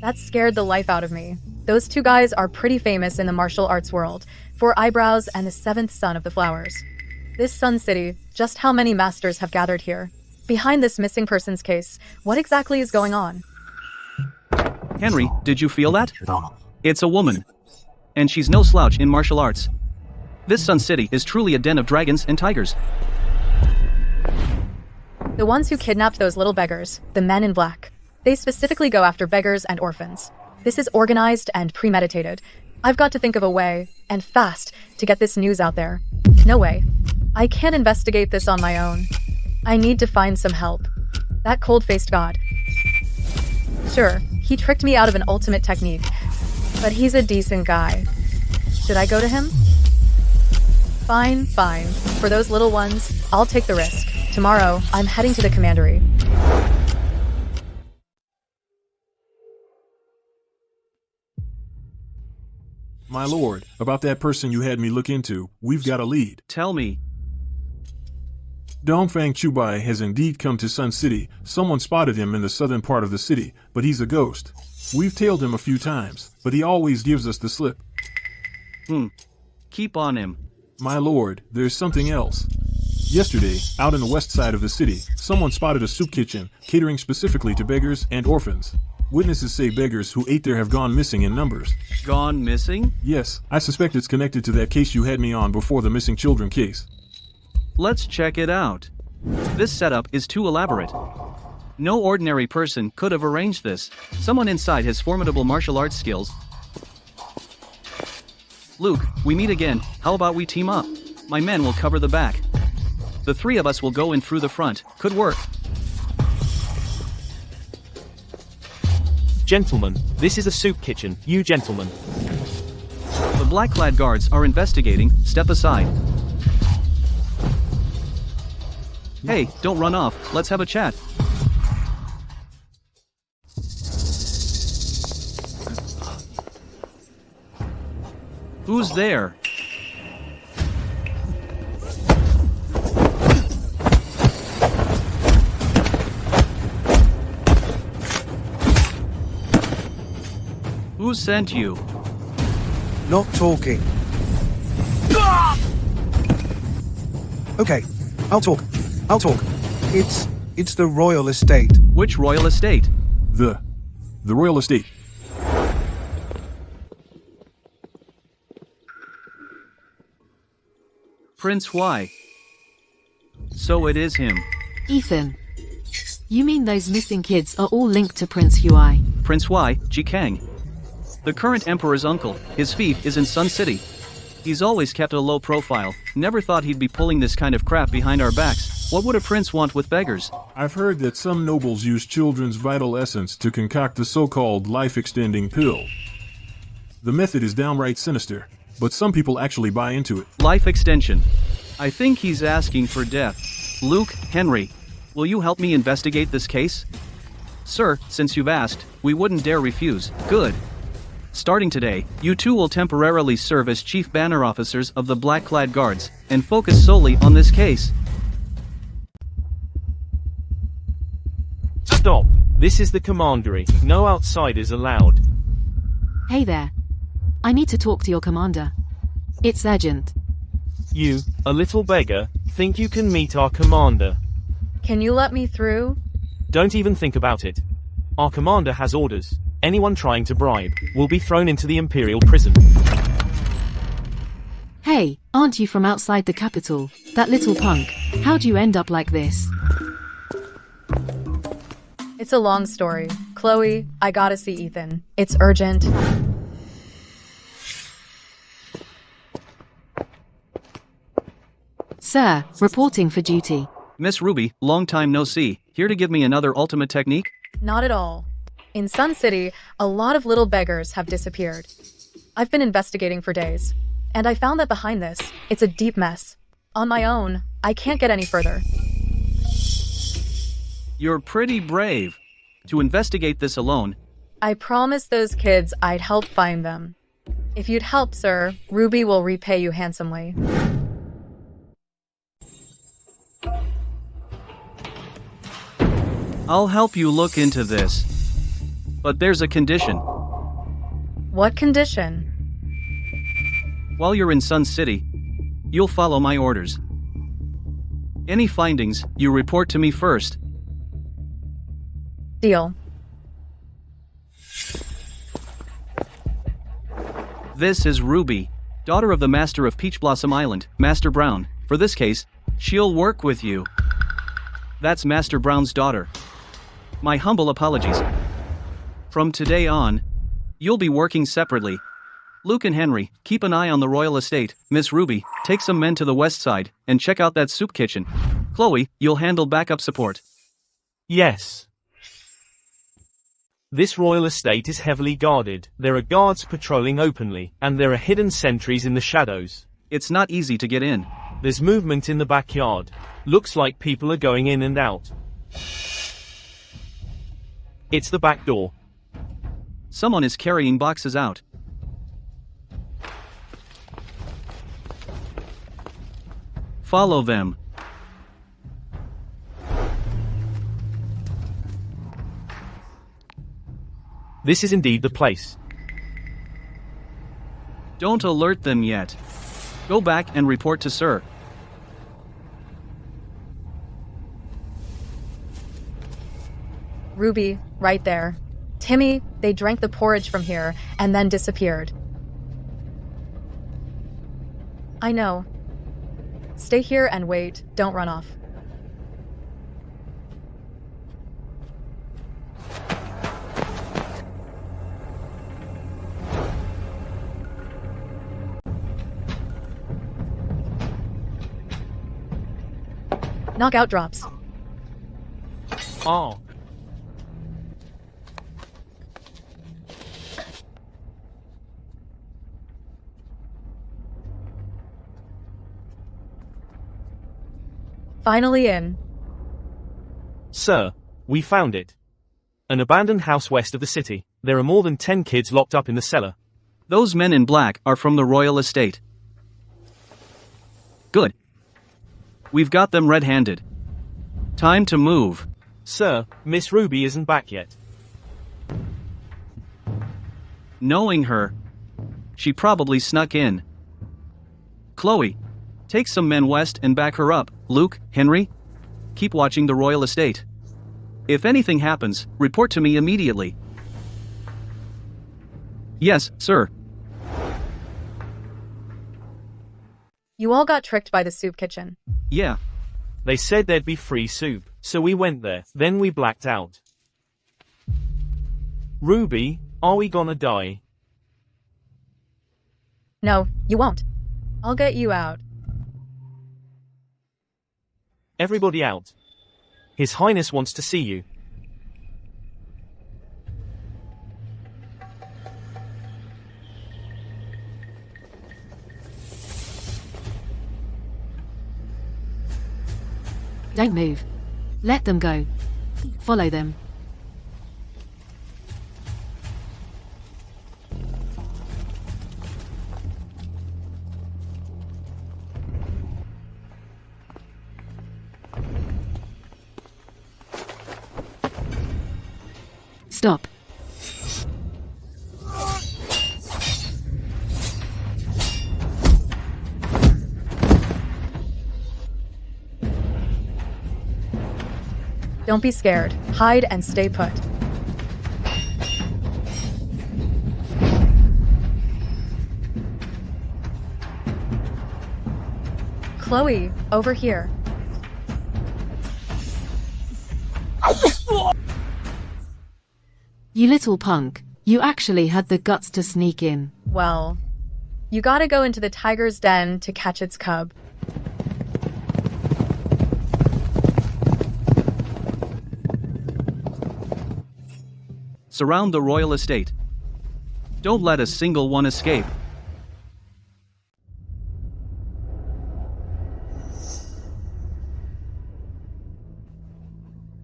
That scared the life out of me. Those 2 guys are pretty famous in the martial arts world, 4 eyebrows and the 7th son of the flowers. This Sun City, just how many masters have gathered here? Behind this missing persons case, what exactly is going on? Henry, did you feel that? It's a woman. And she's no slouch in martial arts. This Sun City is truly a den of dragons and tigers. The ones who kidnapped those little beggars, the men in black. They specifically go after beggars and orphans. This is organized and premeditated. I've got to think of a way, and fast, to get this news out there. No way. I can't investigate this on my own. I need to find some help. That cold-faced god. Sure, he tricked me out of an ultimate technique, but he's a decent guy. Should I go to him? Fine. For those little ones, I'll take the risk. Tomorrow, I'm heading to the commandery. My lord, about that person you had me look into, we've got a lead. Tell me. Dongfang Chubai has indeed come to Sun City. Someone spotted him in the southern part of the city, but he's a ghost. We've tailed him a few times, but he always gives us the slip. Keep on him. My lord, there's something else. Yesterday, out in the west side of the city, someone spotted a soup kitchen, catering specifically to beggars and orphans. Witnesses say beggars who ate there have gone missing in numbers. Gone missing? Yes, I suspect it's connected to that case you had me on before, the missing children case. Let's check it out. This setup is too elaborate. No ordinary person could have arranged this. Someone inside has formidable martial arts skills. Luke, we meet again. How about we team up? My men will cover the back. The three of us will go in through the front. Could work. Gentlemen, this is a soup kitchen, you gentlemen. The black-clad guards are investigating. Step aside. Hey, don't run off. Let's have a chat. Who's there? Who sent you? Not talking. Okay, I'll talk. It's the royal estate. Which royal estate? The royal estate. Prince Y. So it is him. Ethan. You mean those missing kids are all linked to Prince Huai? Prince Y, Jikang. The current emperor's uncle. His fief is in Sun City. He's always kept a low profile. Never thought he'd be pulling this kind of crap behind our backs. What would a prince want with beggars? I've heard that some nobles use children's vital essence to concoct the so-called life-extending pill. The method is downright sinister, but some people actually buy into it. Life extension. I think he's asking for death. Luke, Henry, will you help me investigate this case? Sir, since you've asked, we wouldn't dare refuse. Good. Starting today, you two will temporarily serve as chief banner officers of the black-clad guards, and focus solely on this case. Stop! This is the commandery. No outsiders allowed. Hey there. I need to talk to your commander. It's urgent. You, a little beggar, think you can meet our commander? Can you let me through? Don't even think about it. Our commander has orders. Anyone trying to bribe will be thrown into the imperial prison. Hey, aren't you from outside the capital? That little punk. How'd you end up like this? It's a long story. Chloe, I gotta see Ethan. It's urgent. Sir, reporting for duty. Miss Ruby, long time no see. Here to give me another ultimate technique? Not at all. In Sun City, a lot of little beggars have disappeared. I've been investigating for days, and I found that behind this, it's a deep mess. On my own, I can't get any further. You're pretty brave. To investigate this alone. I promised those kids I'd help find them. If you'd help, sir, Ruby will repay you handsomely. I'll help you look into this. But there's a condition. What condition? While you're in Sun City, you'll follow my orders. Any findings, you report to me first. Deal. This is Ruby, daughter of the master of Peach Blossom Island, Master Brown. For this case, she'll work with you. That's Master Brown's daughter. My humble apologies. From today on, you'll be working separately. Luke and Henry, keep an eye on the royal estate. Miss Ruby, take some men to the west side, and check out that soup kitchen. Chloe, you'll handle backup support. Yes. This royal estate is heavily guarded. There are guards patrolling openly, and there are hidden sentries in the shadows. It's not easy to get in. There's movement in the backyard. Looks like people are going in and out. It's the back door. Someone is carrying boxes out. Follow them. This is indeed the place. Don't alert them yet. Go back and report to Sir. Ruby, right there. Timmy, they drank the porridge from here and then disappeared. I know. Stay here and wait. Don't run off. Knockout drops. Oh. Finally in. Sir, we found it. An abandoned house west of the city. There are more than 10 kids locked up in the cellar. Those men in black are from the royal estate. Good. We've got them red-handed. Time to move. Sir, Miss Ruby isn't back yet. Knowing her, she probably snuck in. Chloe, take some men west and back her up. Luke, Henry, keep watching the royal estate. If anything happens, report to me immediately. Yes, sir. You all got tricked by the soup kitchen. Yeah. They said there'd be free soup, so we went there, then we blacked out. Ruby, are we gonna die? No, you won't. I'll get you out. Everybody out. His Highness wants to see you. Don't move. Let them go. Follow them. Stop. Don't be scared. Hide and stay put. Chloe, over here. You little punk. You actually had the guts to sneak in. Well, you gotta go into the tiger's den to catch its cub. Surround the royal estate. Don't let a single one escape.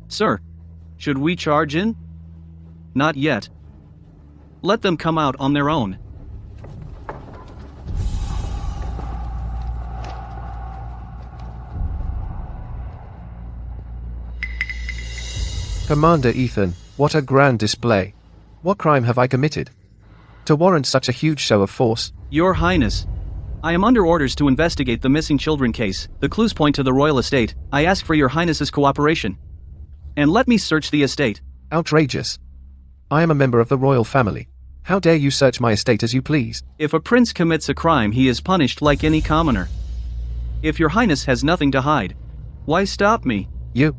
Sir, should we charge in? Not yet. Let them come out on their own. Commander Ethan, what a grand display. What crime have I committed to warrant such a huge show of force? Your Highness, I am under orders to investigate the missing children case. The clues point to the royal estate. I ask for your Highness's cooperation. And let me search the estate. Outrageous. I am a member of the royal family. How dare you search my estate as you please? If a prince commits a crime, he is punished like any commoner. If your Highness has nothing to hide, why stop me? You.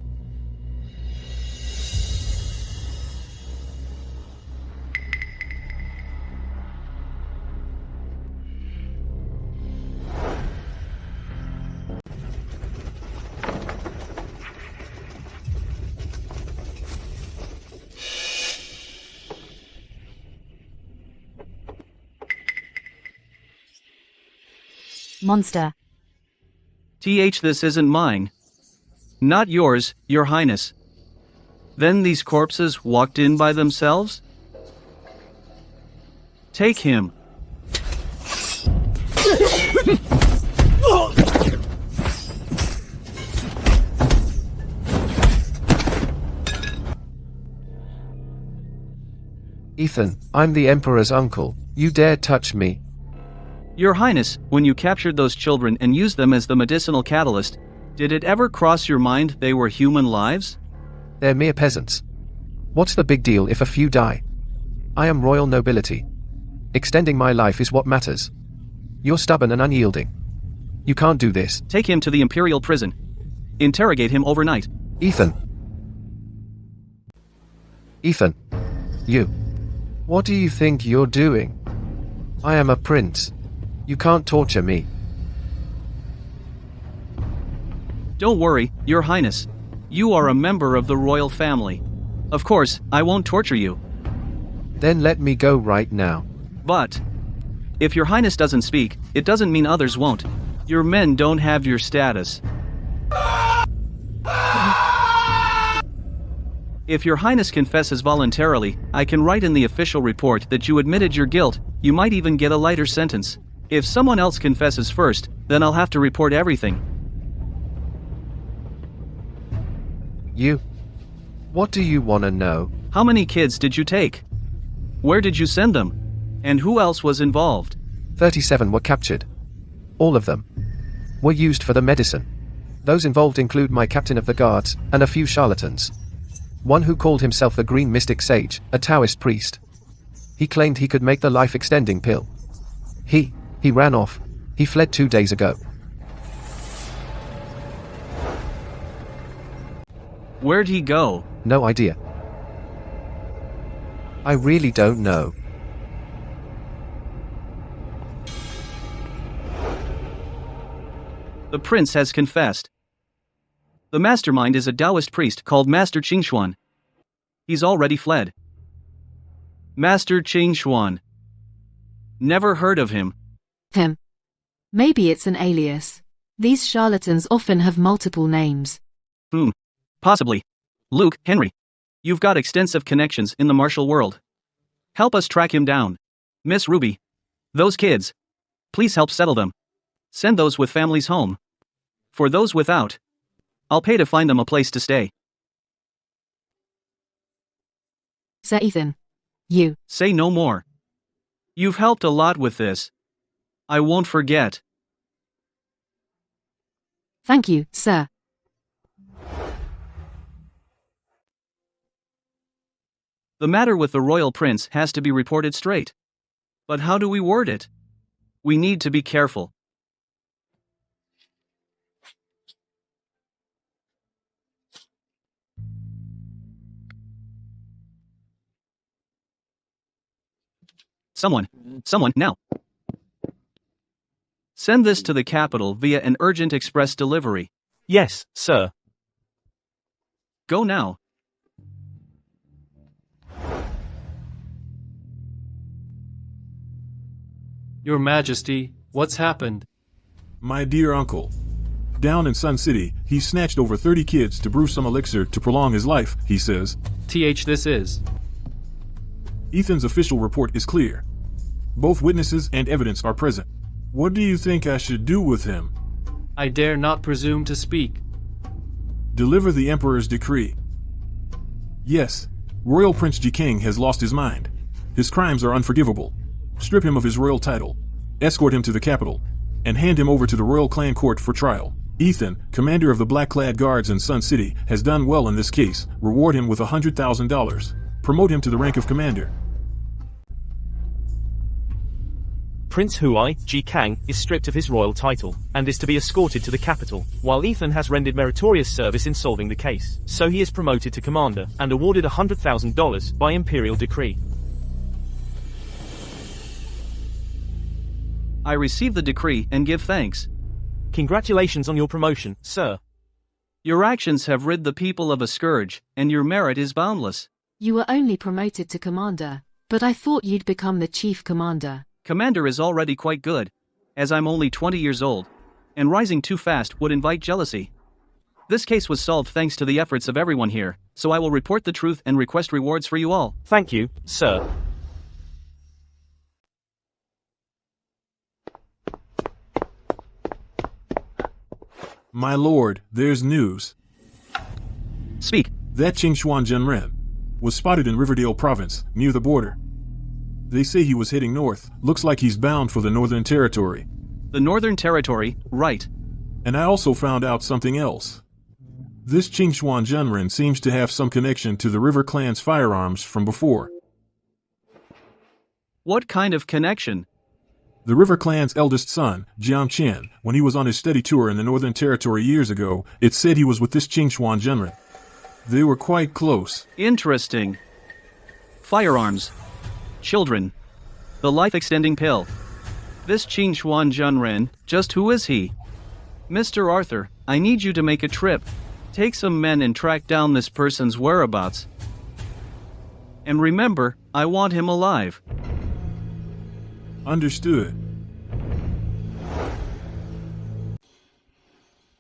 Monster. This isn't mine. Not yours, Your Highness. Then these corpses walked in by themselves? Take him. Ethan, I'm the Emperor's uncle. You dare touch me. Your Highness, when you captured those children and used them as the medicinal catalyst, did it ever cross your mind they were human lives? They're mere peasants. What's the big deal if a few die? I am royal nobility. Extending my life is what matters. You're stubborn and unyielding. You can't do this. Take him to the Imperial prison. Interrogate him overnight. Ethan. Ethan. You. What do you think you're doing? I am a prince. You can't torture me. Don't worry, Your Highness. You are a member of the royal family. Of course, I won't torture you. Then let me go right now. But if Your Highness doesn't speak, it doesn't mean others won't. Your men don't have your status. If Your Highness confesses voluntarily, I can write in the official report that you admitted your guilt. You might even get a lighter sentence. If someone else confesses first, then I'll have to report everything. You? What do you want to know? How many kids did you take? Where did you send them? And who else was involved? 37 were captured. All of them were used for the medicine. Those involved include my captain of the guards, and a few charlatans. One who called himself the Green Mystic Sage, a Taoist priest. He claimed he could make the life-extending pill. He ran off. He fled 2 days ago. Where'd he go? No idea. I really don't know. The prince has confessed. The mastermind is a Taoist priest called Master Qingxuan. He's already fled. Master Qingxuan. Never heard of him. Him. Maybe it's an alias. These charlatans often have multiple names. Possibly. Luke, Henry. You've got extensive connections in the martial world. Help us track him down. Miss Ruby. Those kids. Please help settle them. Send those with families home. For those without, I'll pay to find them a place to stay. Sir Ethan. You. Say no more. You've helped a lot with this. I won't forget. Thank you, sir. The matter with the royal prince has to be reported straight. But how do we word it? We need to be careful. Someone, now. Send this to the capital via an urgent express delivery. Yes, sir. Go now. Your Majesty, what's happened? My dear uncle. Down in Sun City, he snatched over 30 kids to brew some elixir to prolong his life, he says. This is. Ethan's official report is clear. Both witnesses and evidence are present. What do you think I should do with him? I dare not presume to speak. Deliver the Emperor's decree. Yes, Royal Prince Jikang has lost his mind. His crimes are unforgivable. Strip him of his royal title, escort him to the capital, and hand him over to the royal clan court for trial. Ethan, commander of the black-clad guards in Sun City, has done well in this case. Reward him with $100,000. Promote him to the rank of commander. Prince Huai, Jikang, is stripped of his royal title, and is to be escorted to the capital, while Ethan has rendered meritorious service in solving the case. So he is promoted to commander, and awarded $100,000 by imperial decree. I receive the decree and give thanks. Congratulations on your promotion, sir. Your actions have rid the people of a scourge, and your merit is boundless. You were only promoted to commander, but I thought you'd become the chief commander. Commander is already quite good. as I'm only 20 years old. And rising too fast would invite jealousy. This case was solved thanks to the efforts of everyone here, so I will report the truth and request rewards for you all. Thank you, sir. My lord, there's news. Speak. That Qingxuan Zhenren was spotted in Riverdale Province, near the border. They say he was heading north. Looks like he's bound for the Northern Territory. The Northern Territory, right. And I also found out something else. This Qingxuan Zhenren seems to have some connection to the River Clan's firearms from before. What kind of connection? The River Clan's eldest son, Jiang Chen, when he was on his study tour in the Northern Territory years ago, it said he was with this Qingxuan Zhenren. They were quite close. Interesting. Firearms. Children. The life-extending pill. This Qingxuan Zhenren, just who is he? Mr. Arthur, I need you to make a trip. Take some men and track down this person's whereabouts. And remember, I want him alive. Understood.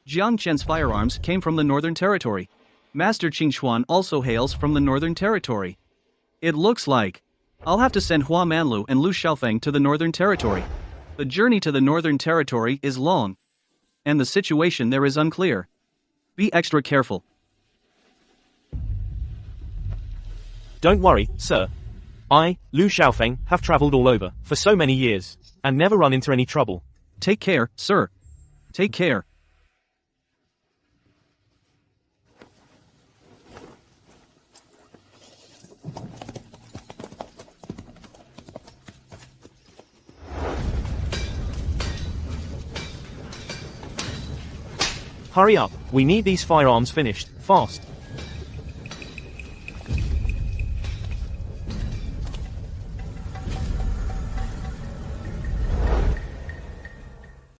Jiang Chen's firearms came from the Northern Territory. Master Qingxuan also hails from the Northern Territory. It looks like I'll have to send Hua Manlu and Lu Xiaofeng to the Northern Territory. The journey to the Northern Territory is long, and the situation there is unclear. Be extra careful. Don't worry, sir. I, Lu Xiaofeng, have traveled all over for so many years and never run into any trouble. Take care, sir. Take care. Hurry up, we need these firearms finished, fast.